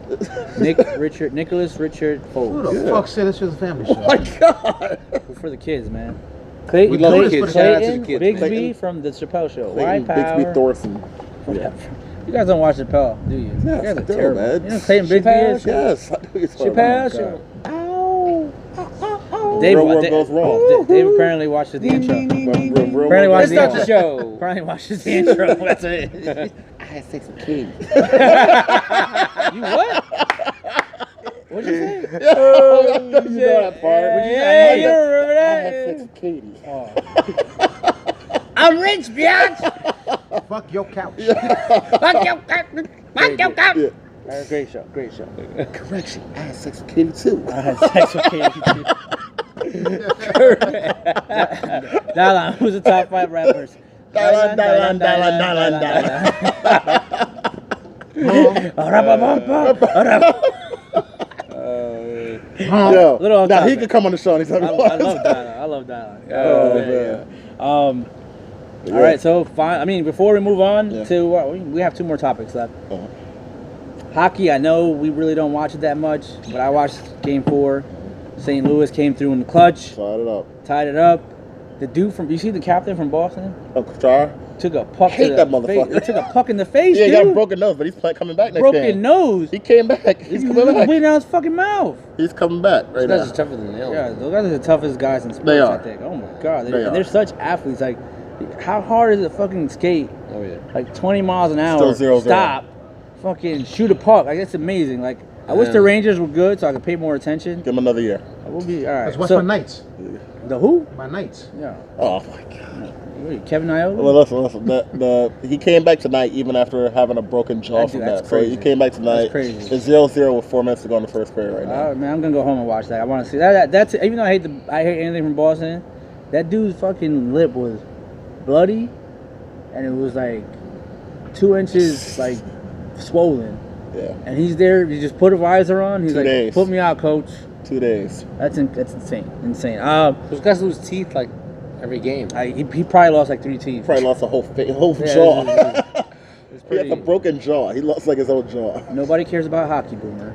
[SPEAKER 1] Nicholas Richard
[SPEAKER 4] Who
[SPEAKER 1] Foles.
[SPEAKER 4] the fuck said this was a family show?
[SPEAKER 3] Oh my God.
[SPEAKER 1] For the kids, man. Clayton,
[SPEAKER 2] We love the
[SPEAKER 4] kids.
[SPEAKER 2] Shout out to
[SPEAKER 1] Clayton
[SPEAKER 2] the kids.
[SPEAKER 1] Bigsby
[SPEAKER 3] Clayton-
[SPEAKER 1] from the Chappelle Show.
[SPEAKER 3] Clayton
[SPEAKER 1] White
[SPEAKER 3] Bixby
[SPEAKER 1] power.
[SPEAKER 3] Thorson.
[SPEAKER 1] Whatever. You guys don't watch Chappelle, do you? You guys are
[SPEAKER 3] still,
[SPEAKER 1] terrible.
[SPEAKER 3] man.
[SPEAKER 1] You know who Clayton Bigsby is?
[SPEAKER 3] Yes. I know you're talking
[SPEAKER 1] Chappelle
[SPEAKER 3] about.
[SPEAKER 1] Show.
[SPEAKER 3] Real world goes wrong.
[SPEAKER 1] Dave apparently watches the intro.
[SPEAKER 3] Real
[SPEAKER 1] Apparently
[SPEAKER 3] world
[SPEAKER 1] watches
[SPEAKER 2] Let's
[SPEAKER 1] the
[SPEAKER 2] start the
[SPEAKER 1] intro.
[SPEAKER 2] show.
[SPEAKER 1] Apparently watches the intro. That's it.
[SPEAKER 3] I had sex with Katie.
[SPEAKER 1] You what? What'd you say?
[SPEAKER 3] You know that part.
[SPEAKER 1] Yeah, you don't remember
[SPEAKER 3] I had
[SPEAKER 1] that?
[SPEAKER 3] sex with Katie.
[SPEAKER 1] I'm rich, bitch.
[SPEAKER 4] Fuck your couch.
[SPEAKER 1] Fuck your couch.
[SPEAKER 3] Yeah.
[SPEAKER 1] Great show.
[SPEAKER 3] Correction. I had sex with Katie too.
[SPEAKER 1] I had sex with Katie too. Dylan, who's the top 5 rappers?
[SPEAKER 3] Dylan. Yo,
[SPEAKER 1] Little off
[SPEAKER 3] now he
[SPEAKER 1] topic.
[SPEAKER 3] could come on the show anytime he
[SPEAKER 1] I
[SPEAKER 3] wants.
[SPEAKER 1] love that. I love that.
[SPEAKER 3] Oh, man.
[SPEAKER 1] All right, so fine. I mean, before we move on
[SPEAKER 3] Yeah.
[SPEAKER 1] to we have 2 more topics left.
[SPEAKER 3] Uh-huh.
[SPEAKER 1] Hockey. I know we really don't watch it that much, but I watched Game 4. St. Louis came through in the clutch, tied it up. The dude from you see the captain from Boston
[SPEAKER 3] Kuchar?
[SPEAKER 1] took a puck.
[SPEAKER 3] Hate
[SPEAKER 1] to
[SPEAKER 3] that
[SPEAKER 1] the
[SPEAKER 3] motherfucker.
[SPEAKER 1] Face. He took a puck in the face.
[SPEAKER 3] Yeah, he
[SPEAKER 1] dude.
[SPEAKER 3] got a broken nose, but he's coming back next
[SPEAKER 1] Broken
[SPEAKER 3] game.
[SPEAKER 1] nose.
[SPEAKER 3] He came back. He's coming back.
[SPEAKER 1] bleeding out his fucking mouth.
[SPEAKER 3] He's coming back right
[SPEAKER 2] Those guys
[SPEAKER 3] now.
[SPEAKER 2] are tougher than nails.
[SPEAKER 1] Yeah, those guys are the toughest guys in sports.
[SPEAKER 3] They are.
[SPEAKER 1] I think. Oh my god,
[SPEAKER 3] They are.
[SPEAKER 1] they're such athletes. Like, how hard is it to fucking skate?
[SPEAKER 2] Oh yeah.
[SPEAKER 1] Like 20 miles an hour.
[SPEAKER 3] Still 0-0.
[SPEAKER 1] Stop. Fucking shoot a puck. Like, it's amazing. Like, I wish the Rangers were good so I could pay more attention.
[SPEAKER 3] Give him another year.
[SPEAKER 1] I will be all right.
[SPEAKER 4] That's what's my Knights.
[SPEAKER 1] The who?
[SPEAKER 4] My Knights.
[SPEAKER 1] Yeah.
[SPEAKER 3] Oh my god.
[SPEAKER 1] Wait, Kevin Iola?
[SPEAKER 3] Well, listen. He came back tonight even after having a broken jaw from that.
[SPEAKER 1] That's
[SPEAKER 3] So
[SPEAKER 1] crazy.
[SPEAKER 3] he came back tonight.
[SPEAKER 1] That's crazy.
[SPEAKER 3] It's 0-0 with 4 minutes to go in the first period right now.
[SPEAKER 1] Man, I'm gonna go home and watch that. I want to see that. That's even though I hate anything from Boston. That dude's fucking lip was bloody, and it was like 2 inches like swollen.
[SPEAKER 3] Yeah.
[SPEAKER 1] And he's there. He just put a visor on. He's
[SPEAKER 3] 2
[SPEAKER 1] like,
[SPEAKER 3] days.
[SPEAKER 1] "Put me out, coach."
[SPEAKER 3] 2 days.
[SPEAKER 1] That's insane. Insane.
[SPEAKER 2] Those guys lose teeth like every game.
[SPEAKER 1] He probably lost like 3 teeth.
[SPEAKER 3] Probably lost a whole
[SPEAKER 1] Yeah,
[SPEAKER 3] jaw.
[SPEAKER 1] It's
[SPEAKER 3] He has
[SPEAKER 1] pretty.
[SPEAKER 3] a broken jaw. He lost like his own jaw.
[SPEAKER 1] Nobody cares about hockey, Boomer.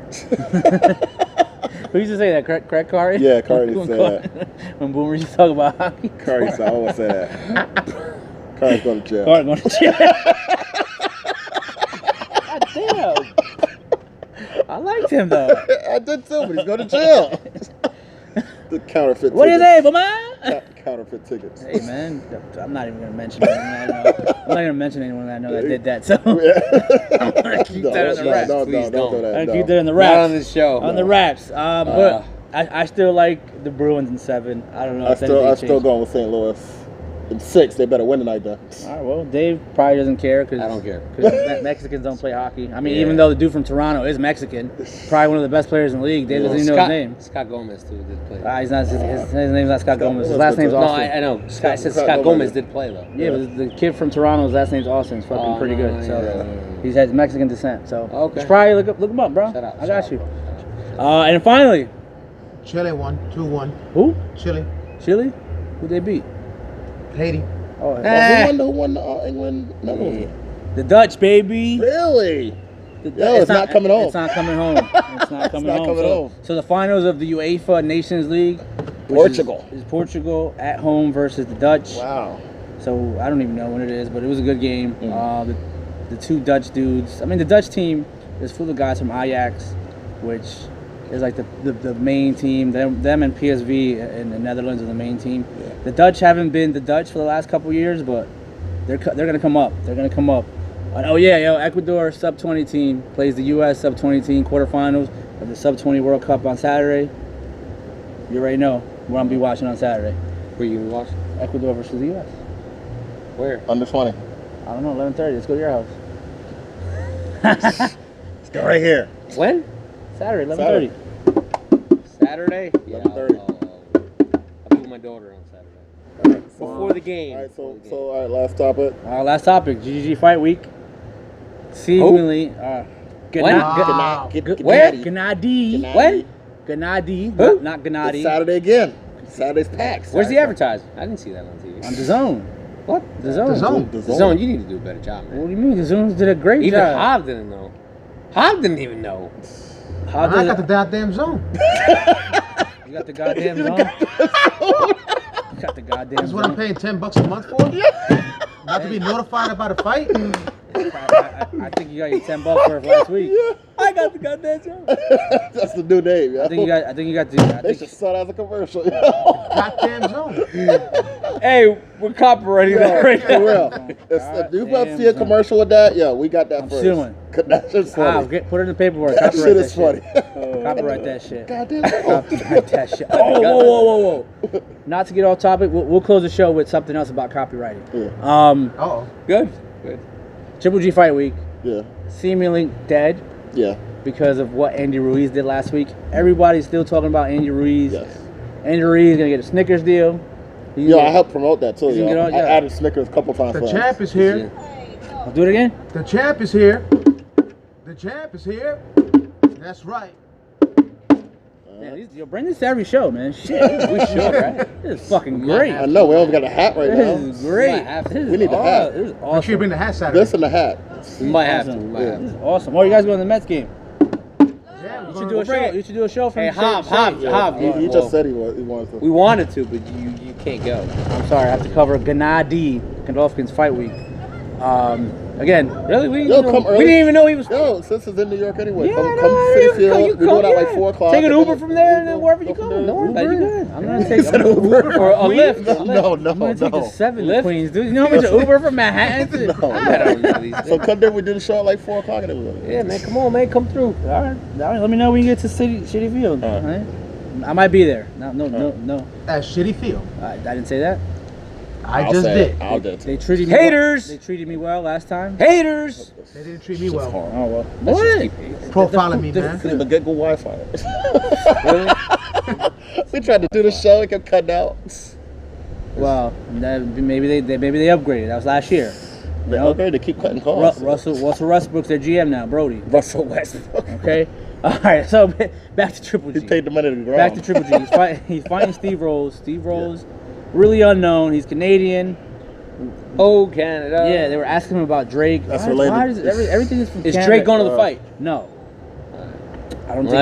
[SPEAKER 1] Who used to say that? Craig Carey?
[SPEAKER 3] Yeah, Carey used to say
[SPEAKER 1] that. When Boomer used to talk about hockey.
[SPEAKER 3] Carey used to always say that. Carey's going to jail.
[SPEAKER 1] Carey going to jail. God damn. I liked him though.
[SPEAKER 3] I did too, but he's going to jail. The counterfeit
[SPEAKER 1] What do you
[SPEAKER 3] tickets.
[SPEAKER 1] say, Boomer?
[SPEAKER 3] Counterfeit tickets.
[SPEAKER 1] Hey man, I'm not even gonna mention anyone I know. I'm not gonna mention anyone that I know that did that. So
[SPEAKER 3] Yeah.
[SPEAKER 1] I'm gonna keep that in the wraps.
[SPEAKER 3] No,
[SPEAKER 2] Please
[SPEAKER 3] don't do that.
[SPEAKER 1] I'm gonna
[SPEAKER 3] no.
[SPEAKER 1] keep that in the
[SPEAKER 2] Not
[SPEAKER 1] wraps.
[SPEAKER 2] on this show.
[SPEAKER 1] On the wraps. But I still like the Bruins in 7. I don't know.
[SPEAKER 3] I'm
[SPEAKER 1] if anything
[SPEAKER 3] still
[SPEAKER 1] changed.
[SPEAKER 3] going with St. Louis. In 6, they better win tonight, though.
[SPEAKER 1] All right, well, Dave probably doesn't care because
[SPEAKER 2] I don't care.
[SPEAKER 1] Mexicans don't play hockey. I mean, even though the dude from Toronto is Mexican, probably one of the best players in the league, Dave doesn't even know his name.
[SPEAKER 2] Scott Gomez too did play.
[SPEAKER 1] He's not. His name's not Scott Gomez. His last name's
[SPEAKER 2] No,
[SPEAKER 1] Austin.
[SPEAKER 2] I know. Scott said
[SPEAKER 3] Scott
[SPEAKER 2] Scott
[SPEAKER 3] Gomez
[SPEAKER 2] Gomez did play though.
[SPEAKER 1] Yeah, but the kid from Toronto, his last name's Austin. It's fucking pretty good. So
[SPEAKER 2] yeah.
[SPEAKER 1] he's had Mexican descent. So
[SPEAKER 2] Okay.
[SPEAKER 1] you should probably look him up, bro.
[SPEAKER 2] Shout out,
[SPEAKER 1] I got
[SPEAKER 2] shout
[SPEAKER 1] you.
[SPEAKER 2] out,
[SPEAKER 1] And finally,
[SPEAKER 4] Chile won 2-1.
[SPEAKER 1] who?
[SPEAKER 4] Chile.
[SPEAKER 1] Chile? Who they beat?
[SPEAKER 4] Haiti.
[SPEAKER 1] Oh,
[SPEAKER 3] Who won the England? No.
[SPEAKER 1] the Dutch, baby.
[SPEAKER 3] Really?
[SPEAKER 1] The
[SPEAKER 3] Yo, it's not coming home.
[SPEAKER 1] It's not coming home. It's not coming
[SPEAKER 3] not
[SPEAKER 1] home.
[SPEAKER 3] coming home.
[SPEAKER 1] So the finals of the UEFA Nations League, which
[SPEAKER 3] Portugal.
[SPEAKER 1] is Portugal at home versus the Dutch.
[SPEAKER 3] Wow.
[SPEAKER 1] So I don't even know when it is, but it was a good game. The 2 Dutch dudes. I mean, the Dutch team is full of guys from Ajax, which is like the main team. Them and PSV in the Netherlands are the main team.
[SPEAKER 3] Yeah.
[SPEAKER 1] The Dutch haven't been the Dutch for the last couple years, but they're gonna come up. They're gonna come up. Oh yeah, Ecuador sub-20 team plays the U.S. sub-20 team quarterfinals of the sub-20 World Cup on Saturday. You already know what I'm gonna be watching on Saturday.
[SPEAKER 2] Were you watching?
[SPEAKER 1] Ecuador versus the U.S.
[SPEAKER 2] Where?
[SPEAKER 3] Under 20.
[SPEAKER 1] I don't know, 11:30. Let's go to your house.
[SPEAKER 3] Let's go right here.
[SPEAKER 2] When?
[SPEAKER 1] Saturday, 11:30.
[SPEAKER 2] Saturday? Yeah.
[SPEAKER 3] 11:30.
[SPEAKER 2] I'll put my daughter on Saturday. Before the game.
[SPEAKER 3] All right, all right, last topic.
[SPEAKER 1] Last topic, GG Fight Week. Seemingly,
[SPEAKER 2] When?
[SPEAKER 1] Where? Gennadiy.
[SPEAKER 2] When?
[SPEAKER 1] Gennadiy,
[SPEAKER 2] Who?
[SPEAKER 1] not
[SPEAKER 3] It's
[SPEAKER 1] Gennadiy.
[SPEAKER 3] Saturday again. Saturday's packed.
[SPEAKER 2] Where's the advertising? I didn't see that on TV.
[SPEAKER 1] On DAZN.
[SPEAKER 2] What?
[SPEAKER 1] DAZN.
[SPEAKER 3] The
[SPEAKER 2] The Zone, you need to do a better job,
[SPEAKER 1] What
[SPEAKER 2] man.
[SPEAKER 1] do you mean? DAZN did a great
[SPEAKER 2] Even
[SPEAKER 1] job.
[SPEAKER 2] Hob didn't know. Hob didn't even know.
[SPEAKER 1] How
[SPEAKER 4] I
[SPEAKER 1] did
[SPEAKER 4] got the goddamn zone.
[SPEAKER 1] you got the goddamn zone? You got the goddamn
[SPEAKER 4] That's what I'm
[SPEAKER 1] zone.
[SPEAKER 4] paying $10 a month for? Not to be notified about a fight?
[SPEAKER 1] I think you got your $10 worth last week. I got the goddamn zone.
[SPEAKER 3] That's the new name, yo.
[SPEAKER 1] I think you got the.
[SPEAKER 3] They should start as a commercial.
[SPEAKER 4] Goddamn zone.
[SPEAKER 2] Hey, we're copyrighting that right
[SPEAKER 3] For
[SPEAKER 2] now.
[SPEAKER 3] real. If you about to see a
[SPEAKER 1] Goddamn
[SPEAKER 3] commercial with that, yo, we got that
[SPEAKER 1] I'm
[SPEAKER 3] first.
[SPEAKER 1] suing.
[SPEAKER 3] That shit's funny.
[SPEAKER 1] Put it in the paperwork.
[SPEAKER 3] That
[SPEAKER 1] Copyright
[SPEAKER 3] shit
[SPEAKER 1] that
[SPEAKER 3] is funny.
[SPEAKER 1] shit. Copyright that shit.
[SPEAKER 3] Goddamn.
[SPEAKER 1] Copyright that shit. Oh, whoa. Not to get off topic, we'll close the show with something else about copywriting.
[SPEAKER 3] Yeah.
[SPEAKER 4] Uh-oh.
[SPEAKER 2] Good.
[SPEAKER 1] Triple G Fight Week,
[SPEAKER 3] Yeah.
[SPEAKER 1] seemingly dead
[SPEAKER 3] Yeah.
[SPEAKER 1] because of what Andy Ruiz did last week. Everybody's still talking about Andy Ruiz.
[SPEAKER 3] Yes.
[SPEAKER 1] Andy Ruiz is going to get a Snickers deal.
[SPEAKER 3] Yo, I helped promote that too,
[SPEAKER 1] You can
[SPEAKER 3] yo.
[SPEAKER 1] get on-
[SPEAKER 3] I
[SPEAKER 1] yeah.
[SPEAKER 3] added Snickers a couple times.
[SPEAKER 4] The
[SPEAKER 3] for us.
[SPEAKER 4] champ is here.
[SPEAKER 1] I'll do it again.
[SPEAKER 4] The champ is here. The champ is here. That's right.
[SPEAKER 1] Man, yo, bring this to every show, man. Shit, we should, right? This is fucking great.
[SPEAKER 3] I know, we only got a hat right now.
[SPEAKER 1] This is great.
[SPEAKER 3] We need the hat.
[SPEAKER 1] This is
[SPEAKER 4] Make sure you
[SPEAKER 1] awesome.
[SPEAKER 4] bring the hat Saturday.
[SPEAKER 3] This and the hat.
[SPEAKER 2] We might have to.
[SPEAKER 1] Awesome.
[SPEAKER 2] We might have
[SPEAKER 1] This
[SPEAKER 2] to.
[SPEAKER 1] is awesome. Oh, you guys going to the Mets game?
[SPEAKER 4] Yeah,
[SPEAKER 1] You should do a show. You should do a show from
[SPEAKER 2] Hey, Hob.
[SPEAKER 3] He just said he wanted to.
[SPEAKER 2] We wanted to, but you can't go.
[SPEAKER 1] I'm sorry, I have to cover Gennadiy Golovkin's fight week. Again, really, we
[SPEAKER 3] come early.
[SPEAKER 1] we didn't even know he was.
[SPEAKER 3] Yo, since it's in New York anyway,
[SPEAKER 1] Yeah,
[SPEAKER 3] come
[SPEAKER 1] no,
[SPEAKER 3] City
[SPEAKER 1] you
[SPEAKER 3] Field.
[SPEAKER 1] come-
[SPEAKER 3] We're going out like 4 o'clock.
[SPEAKER 1] Take an
[SPEAKER 3] and
[SPEAKER 1] Uber
[SPEAKER 3] then
[SPEAKER 1] from there and then wherever you
[SPEAKER 3] from
[SPEAKER 1] go.
[SPEAKER 3] there.
[SPEAKER 1] Don't worry about it, you good. I'm gonna
[SPEAKER 3] He
[SPEAKER 1] take
[SPEAKER 3] said
[SPEAKER 1] an Uber
[SPEAKER 2] or a Lyft.
[SPEAKER 3] No,
[SPEAKER 1] I'm gonna take the 7 to
[SPEAKER 2] Lyft?
[SPEAKER 1] Queens, dude. You know how much an Uber from Manhattan to?
[SPEAKER 3] No,
[SPEAKER 2] I don't know these
[SPEAKER 3] So come there, we do the show at like 4 o'clock. And
[SPEAKER 2] Yeah, man, come on, man, come through.
[SPEAKER 1] All right. Let me know when you get to City Field.
[SPEAKER 3] All
[SPEAKER 1] All
[SPEAKER 3] right.
[SPEAKER 1] right. I might be there. No.
[SPEAKER 4] That shitty field.
[SPEAKER 1] I didn't say that.
[SPEAKER 4] I just did.
[SPEAKER 3] I'll do it.
[SPEAKER 1] They treated me
[SPEAKER 2] Haters!
[SPEAKER 1] They treated me well last time.
[SPEAKER 2] Haters.
[SPEAKER 4] They didn't treat me well.
[SPEAKER 1] Oh well.
[SPEAKER 2] Let's just
[SPEAKER 1] What?
[SPEAKER 2] keep hating.
[SPEAKER 4] Profiling me, man.
[SPEAKER 3] But get good Wi-Fi. We tried to do the show, it kept cutting out.
[SPEAKER 1] Well, maybe they upgraded. That was last year.
[SPEAKER 3] They upgraded to keep cutting calls.
[SPEAKER 1] Russell Westbrook's their GM now, Brody.
[SPEAKER 3] Russell Westbrook.
[SPEAKER 1] Okay. All right. So back to Triple G.
[SPEAKER 3] He paid the money to grow.
[SPEAKER 1] Back to Triple G. He's fighting Steve Rose. Steve Rose, really unknown. He's Canadian.
[SPEAKER 2] Oh, Canada.
[SPEAKER 1] Yeah, they were asking him about Drake.
[SPEAKER 3] That's
[SPEAKER 1] Why
[SPEAKER 3] related.
[SPEAKER 1] does everything is from
[SPEAKER 2] Is
[SPEAKER 1] Canada?
[SPEAKER 2] Drake going to the fight?
[SPEAKER 1] No. I don't think.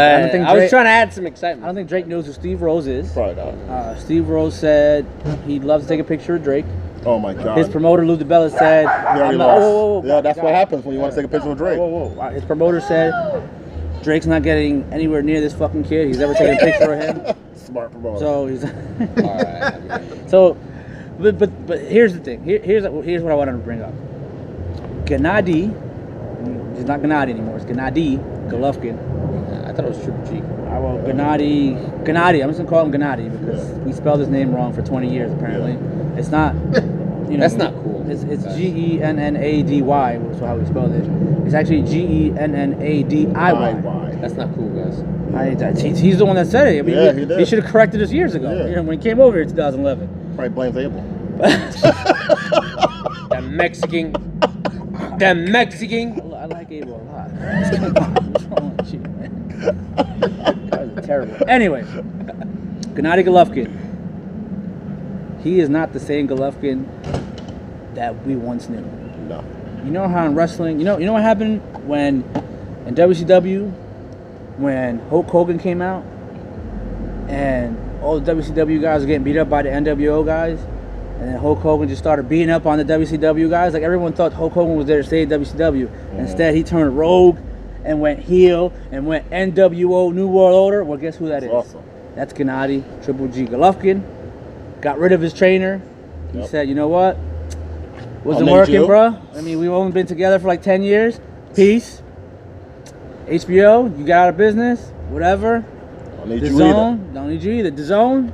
[SPEAKER 2] I was
[SPEAKER 1] Drake,
[SPEAKER 2] trying to add some
[SPEAKER 1] I
[SPEAKER 2] excitement.
[SPEAKER 1] don't think Drake knows who Steve Rose is.
[SPEAKER 3] Probably not.
[SPEAKER 1] Steve Rose said he'd love to take a picture of Drake.
[SPEAKER 3] Oh my God.
[SPEAKER 1] His promoter Lou DiBella said,
[SPEAKER 3] He already
[SPEAKER 1] I'm
[SPEAKER 3] lost.
[SPEAKER 1] not- whoa,
[SPEAKER 3] Yeah, that's what happens when you want to take a picture with Drake.
[SPEAKER 1] Whoa. His promoter said Drake's not getting anywhere near this fucking kid. He's never taken a picture of him.
[SPEAKER 3] Smart promoter.
[SPEAKER 1] So he's
[SPEAKER 2] All right.
[SPEAKER 1] so, but here's the thing. Here's what I wanted to bring up. Gennadiy, it's not Gennadiy anymore. It's Gennadiy Golovkin.
[SPEAKER 2] I thought it was Triple G.
[SPEAKER 1] Well, Gennadiy. I'm just gonna call him Gennadiy because we spelled his name wrong for 20 years. Apparently, it's not. You know,
[SPEAKER 2] That's not cool.
[SPEAKER 1] It's Gennady, which is how we spelled it. It's actually Gennadiy.
[SPEAKER 2] That's not cool, guys.
[SPEAKER 1] He's the one that said it. I mean,
[SPEAKER 3] Yeah, he did.
[SPEAKER 1] He should have corrected us years ago.
[SPEAKER 3] Yeah.
[SPEAKER 1] You know, when he came over here in 2011.
[SPEAKER 3] Probably blames Abel.
[SPEAKER 2] The Mexican. The Mexican.
[SPEAKER 1] I like Abel a lot. What's wrong with you, man? That was terrible. Anyway, Gennadiy Golovkin. He is not the same Golovkin that we once knew.
[SPEAKER 3] No.
[SPEAKER 1] You know how in wrestling, you know what happened when in WCW when Hulk Hogan came out and all the WCW guys were getting beat up by the NWO guys, and then Hulk Hogan just started beating up on the WCW guys. Like everyone thought Hulk Hogan was there to save WCW. Instead, he turned rogue and went heel and went NWO New World Order. Well, guess who that is?
[SPEAKER 3] Awesome.
[SPEAKER 1] That's Gennadiy Triple G Golovkin. Got rid of his trainer. He said, you know what? Wasn't
[SPEAKER 3] I'll
[SPEAKER 1] working,
[SPEAKER 3] make you.
[SPEAKER 1] bro. I mean, we've only been together for like 10 years. Peace. HBO, you got out of business. Whatever.
[SPEAKER 3] Don't need
[SPEAKER 1] The
[SPEAKER 3] you
[SPEAKER 1] Zone, don't need you either. The Zone,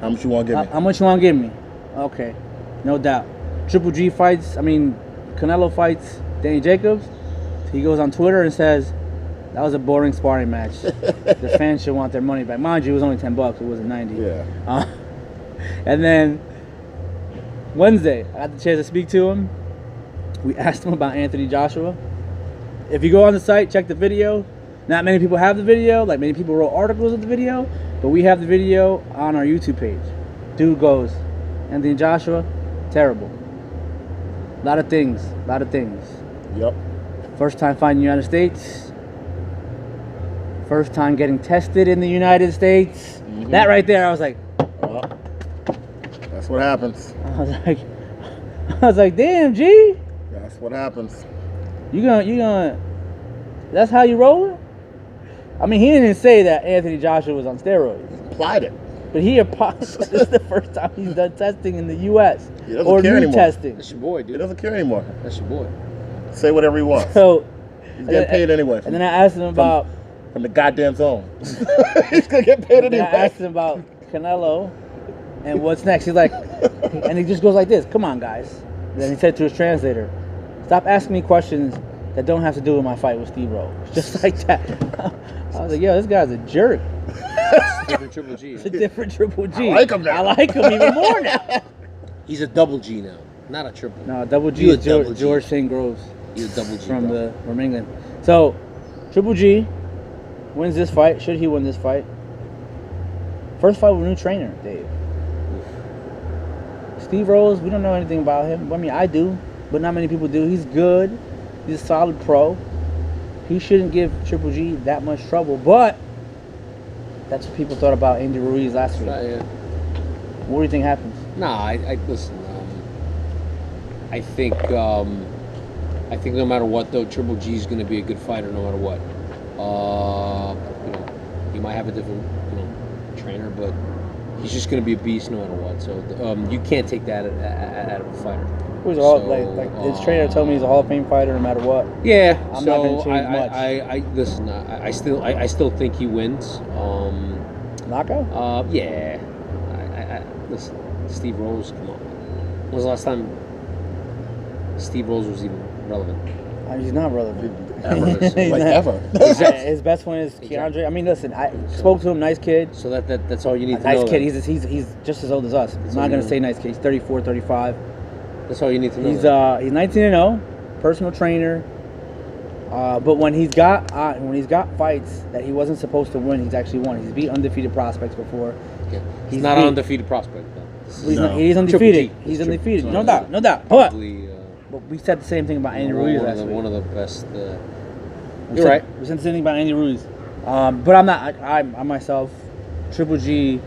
[SPEAKER 3] How much you want to give me?
[SPEAKER 1] how much you want to give me? Okay, no doubt. Triple G fights, Canelo fights Danny Jacobs. He goes on Twitter and says, that was a boring sparring match. The fans should want their money back. Mind you, it was only $10. It wasn't 90.
[SPEAKER 3] Yeah.
[SPEAKER 1] And then Wednesday, I had the chance to speak to him. We asked him about Anthony Joshua. If you go on the site, check the video. Not many people have the video. Like many people wrote articles of the video, but we have the video on our YouTube page. Dude goes, Anthony Joshua, terrible. A lot of things.
[SPEAKER 3] Yep.
[SPEAKER 1] First time fighting the United States. First time getting tested in the United States. That right there, I was like,
[SPEAKER 3] Well, that's what happens.
[SPEAKER 1] I was like, damn, G,
[SPEAKER 3] That's what happens.
[SPEAKER 1] you gonna, that's how you rolling? I mean, he didn't say that Anthony Joshua was on steroids,
[SPEAKER 3] Applied it.
[SPEAKER 1] but he this is the first time he's done testing in the U.S.
[SPEAKER 3] He doesn't
[SPEAKER 1] or
[SPEAKER 3] care
[SPEAKER 1] new
[SPEAKER 3] anymore.
[SPEAKER 1] testing.
[SPEAKER 2] That's your boy,
[SPEAKER 3] He
[SPEAKER 2] dude.
[SPEAKER 3] doesn't care anymore.
[SPEAKER 2] That's your boy.
[SPEAKER 3] Say whatever he wants.
[SPEAKER 1] So,
[SPEAKER 3] He's getting paid anyway.
[SPEAKER 1] and then I asked him about,
[SPEAKER 3] From the goddamn zone. He's gonna get paid
[SPEAKER 1] then I
[SPEAKER 3] anyway.
[SPEAKER 1] asked him about Canelo and what's next. He's like, and he just goes like this, come on, guys. Then he said to his translator, stop asking me questions that don't have to do with my fight with Steve Rose. Just like that. I was like, yo, this guy's a jerk.
[SPEAKER 2] Different Triple G.
[SPEAKER 1] It's a different Triple G.
[SPEAKER 3] I like him now.
[SPEAKER 1] I like him even more now.
[SPEAKER 2] He's a double G now, not a triple.
[SPEAKER 1] No, Double G
[SPEAKER 2] You a
[SPEAKER 1] is
[SPEAKER 2] double G.
[SPEAKER 1] George St. Groves
[SPEAKER 2] He's a double G.
[SPEAKER 1] from
[SPEAKER 2] bro.
[SPEAKER 1] England. So, Triple G wins this fight, should he win this fight, first fight with a new trainer, Dave. Steve Rose, we don't know anything about him. I mean, I do, but not many people do. He's good. He's a solid pro. He shouldn't give Triple G that much trouble, but that's what people thought about Andy Ruiz last week.
[SPEAKER 2] Yeah.
[SPEAKER 1] What do you think happens?
[SPEAKER 2] Nah, I listen. I think no matter what, though, Triple G is going to be a good fighter no matter what. He might have a different trainer, but he's just going to be a beast no matter what. So you can't take that out of a fighter.
[SPEAKER 1] His trainer told me he's a Hall of Fame fighter no matter what.
[SPEAKER 2] Yeah,
[SPEAKER 1] I'm not going to change much.
[SPEAKER 2] I still think he wins.
[SPEAKER 1] Knockout?
[SPEAKER 2] Yeah. Listen, Steve Rose, come on. When was the last time Steve Rose was even relevant?
[SPEAKER 1] He's not relevant.
[SPEAKER 3] Ever.
[SPEAKER 1] His best one is Keandre. I mean, listen, I spoke to him, nice kid.
[SPEAKER 2] So that's all you need to
[SPEAKER 1] know.
[SPEAKER 2] Nice
[SPEAKER 1] kid. He's just as old as us. I'm not going to say nice kid. He's 34, 35.
[SPEAKER 2] That's all you need to know.
[SPEAKER 1] He's 19-0, personal trainer. But when he's got fights that he wasn't supposed to win, he's actually won. He's beat undefeated prospects before.
[SPEAKER 2] Yeah. He's not an undefeated prospect, though.
[SPEAKER 1] He's undefeated. He's undefeated. No doubt. But we said the same thing about Andy Ruiz last week.
[SPEAKER 2] One of the best.
[SPEAKER 1] You're right. We said the same thing about Andy Ruiz. But I'm not. I myself, Triple G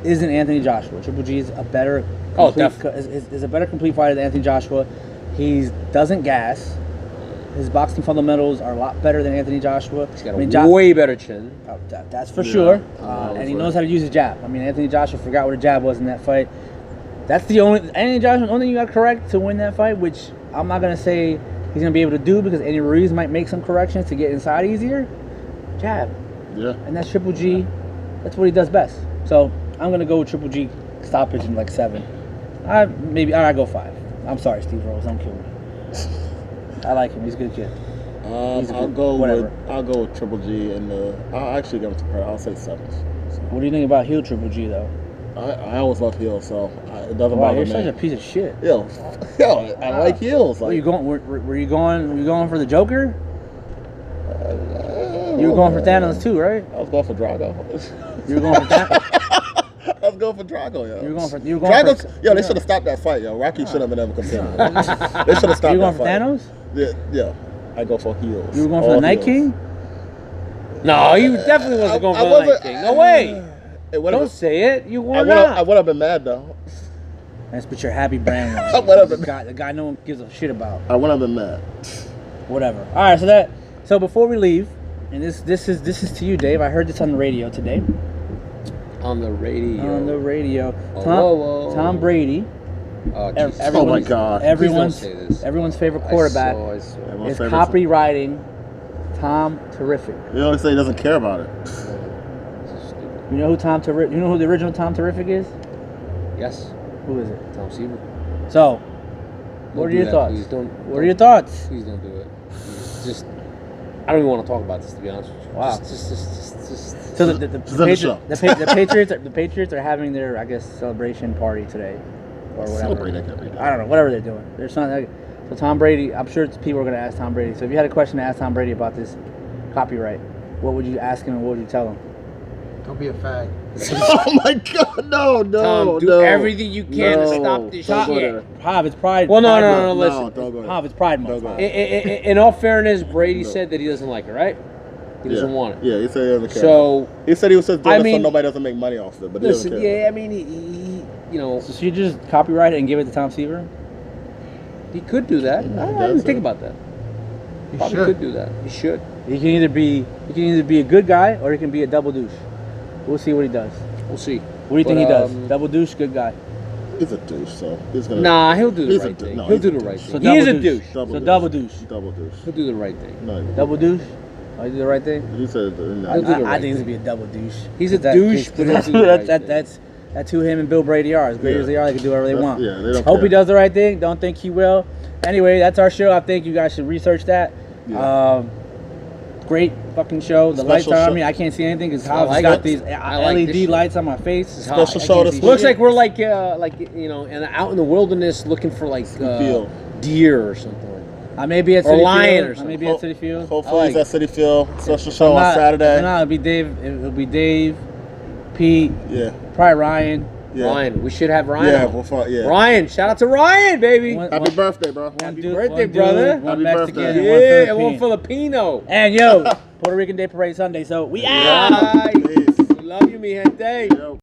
[SPEAKER 1] isn't Anthony Joshua. Triple G is a better. Is a better complete fighter than Anthony Joshua. He doesn't gas. His boxing fundamentals are a lot better than Anthony Joshua.
[SPEAKER 2] He's got a way better chin.
[SPEAKER 1] That's for sure. And he knows how to use his jab. I mean, Anthony Joshua forgot what a jab was in that fight. That's the only Anthony Joshua. The only thing you got correct to win that fight, which I'm not gonna say he's gonna be able to do because Andy Ruiz might make some corrections to get inside easier. Jab.
[SPEAKER 3] Yeah.
[SPEAKER 1] And that's Triple G. That's what he does best. So I'm gonna go with Triple G stoppage in like 7. I go 5. I'm sorry, Steve Rose. Don't kill me. I like him. He's a good kid.
[SPEAKER 3] I'll go with Triple G and I'll actually give him to her. I'll say 7. So.
[SPEAKER 1] What do you think about heel Triple G though?
[SPEAKER 3] I always love heels, so it doesn't bother
[SPEAKER 1] you're
[SPEAKER 3] me.
[SPEAKER 1] such a piece of shit.
[SPEAKER 3] Yo, I like heels.
[SPEAKER 1] Were you going? Were you going for the Joker? You were going for Thanos too, right?
[SPEAKER 3] I was going for Drago.
[SPEAKER 1] You were going for Thanos.
[SPEAKER 3] I was going for Drago, yo.
[SPEAKER 1] You were going for
[SPEAKER 3] they should have stopped that fight, yo. Rocky should have been able to continue. They should have stopped that fight.
[SPEAKER 1] You going for Thanos?
[SPEAKER 3] Yeah. I go for heels.
[SPEAKER 1] You were going for the Night King?
[SPEAKER 2] No, you definitely wasn't going for the Night King. No way. Don't say it. You were not.
[SPEAKER 3] I would have been mad though.
[SPEAKER 1] That's what your happy brand was.
[SPEAKER 3] I would have been
[SPEAKER 1] the guy no one gives a shit about.
[SPEAKER 3] I would have been mad.
[SPEAKER 1] Whatever. All right, so before we leave, and this is to you, Dave. I heard this on the radio today.
[SPEAKER 2] On the radio.
[SPEAKER 1] Tom Brady.
[SPEAKER 3] Oh my God!
[SPEAKER 1] Everyone's favorite quarterback is copywriting Tom Terrific.
[SPEAKER 3] You always say he doesn't care about it.
[SPEAKER 1] You know who You know who the original Tom Terrific is?
[SPEAKER 2] Yes.
[SPEAKER 1] Who is it?
[SPEAKER 2] Tom Seaver.
[SPEAKER 1] So, what are your thoughts? What are your thoughts?
[SPEAKER 2] Please don't do it. Just, I don't even want to talk about this, to be honest with you.
[SPEAKER 1] Wow.
[SPEAKER 2] Just.
[SPEAKER 1] So the Patriots are having their, I guess, celebration party today, or whatever.
[SPEAKER 3] Celebrate every day.
[SPEAKER 1] I don't know, whatever they're doing. There's something. So Tom Brady, I'm sure people are going to ask Tom Brady. So if you had a question to ask Tom Brady about this copyright, what would you ask him and what would you tell him?
[SPEAKER 4] Don't be a fag.
[SPEAKER 3] Oh my God! No!
[SPEAKER 2] Tom, do everything you can to stop this shit.
[SPEAKER 1] Hav, it's Pride.
[SPEAKER 2] Well, no. Listen,
[SPEAKER 3] don't go
[SPEAKER 1] Hav, it's Pride Month.
[SPEAKER 2] In all fairness, Brady said that he doesn't like it, right? He doesn't want it.
[SPEAKER 3] Yeah, he said he doesn't care.
[SPEAKER 2] So
[SPEAKER 3] he said he was just doing it so nobody doesn't make money off it. But
[SPEAKER 2] listen,
[SPEAKER 3] he doesn't care.
[SPEAKER 2] yeah, I mean, he
[SPEAKER 1] So you just copyright it and give it to Tom Seaver?
[SPEAKER 2] He could do that. I didn't think about that. He probably could do that. He should.
[SPEAKER 1] He can either be a good guy or he can be a double douche. We'll see what he does.
[SPEAKER 2] We'll see.
[SPEAKER 1] What do you think he does? Double douche, good guy.
[SPEAKER 3] He's a douche, so he's gonna.
[SPEAKER 2] Nah, he'll do the right thing. He'll do the right thing. He is a douche.
[SPEAKER 1] Double douche.
[SPEAKER 3] Double douche.
[SPEAKER 2] He'll do the right thing.
[SPEAKER 3] No,
[SPEAKER 1] double douche. Oh, he do the right thing.
[SPEAKER 3] He said.
[SPEAKER 1] I think he's gonna be a double douche.
[SPEAKER 2] He's a douche, but he'll do the right thing.
[SPEAKER 1] That's who him and Bill Brady are. As great as they are, they can do whatever they want.
[SPEAKER 3] Yeah, they don't
[SPEAKER 1] Hope
[SPEAKER 3] care.
[SPEAKER 1] he does the right thing. Don't think he will. Anyway, that's our show. I think you guys should research that.
[SPEAKER 3] Yeah.
[SPEAKER 1] Great fucking show. The lights are on me. I can't see anything because I've got these LED lights on my face.
[SPEAKER 3] Special show.
[SPEAKER 2] Looks like we're out in the wilderness looking for deer or something like that.
[SPEAKER 1] I may be at
[SPEAKER 2] Or
[SPEAKER 1] City
[SPEAKER 2] Lion
[SPEAKER 1] Field.
[SPEAKER 2] or
[SPEAKER 1] I may be at City Field.
[SPEAKER 3] Hopefully
[SPEAKER 2] I
[SPEAKER 3] he's
[SPEAKER 2] like
[SPEAKER 3] at City Field. Social
[SPEAKER 1] If
[SPEAKER 3] show
[SPEAKER 1] I'm
[SPEAKER 3] on
[SPEAKER 1] not-
[SPEAKER 3] Saturday.
[SPEAKER 1] No, it'll be Dave. It'll be Dave, Pete,
[SPEAKER 3] Yeah.
[SPEAKER 1] probably Ryan.
[SPEAKER 3] Yeah.
[SPEAKER 2] Ryan. We should have Ryan.
[SPEAKER 3] Yeah,
[SPEAKER 2] on.
[SPEAKER 3] we'll find, yeah.
[SPEAKER 2] Ryan. Shout out to Ryan, baby.
[SPEAKER 1] One-
[SPEAKER 3] Happy birthday, bro.
[SPEAKER 1] One
[SPEAKER 2] birthday, brother.
[SPEAKER 1] One
[SPEAKER 3] Happy
[SPEAKER 1] Mexican
[SPEAKER 3] birthday.
[SPEAKER 1] and
[SPEAKER 2] Yeah,
[SPEAKER 1] one
[SPEAKER 2] one
[SPEAKER 1] Filipino.
[SPEAKER 2] Filipino.
[SPEAKER 1] And yo, Puerto Rican Day Parade Sunday. So we out.
[SPEAKER 2] Right.
[SPEAKER 3] Peace.
[SPEAKER 2] Love you, mi gente.
[SPEAKER 3] Yo.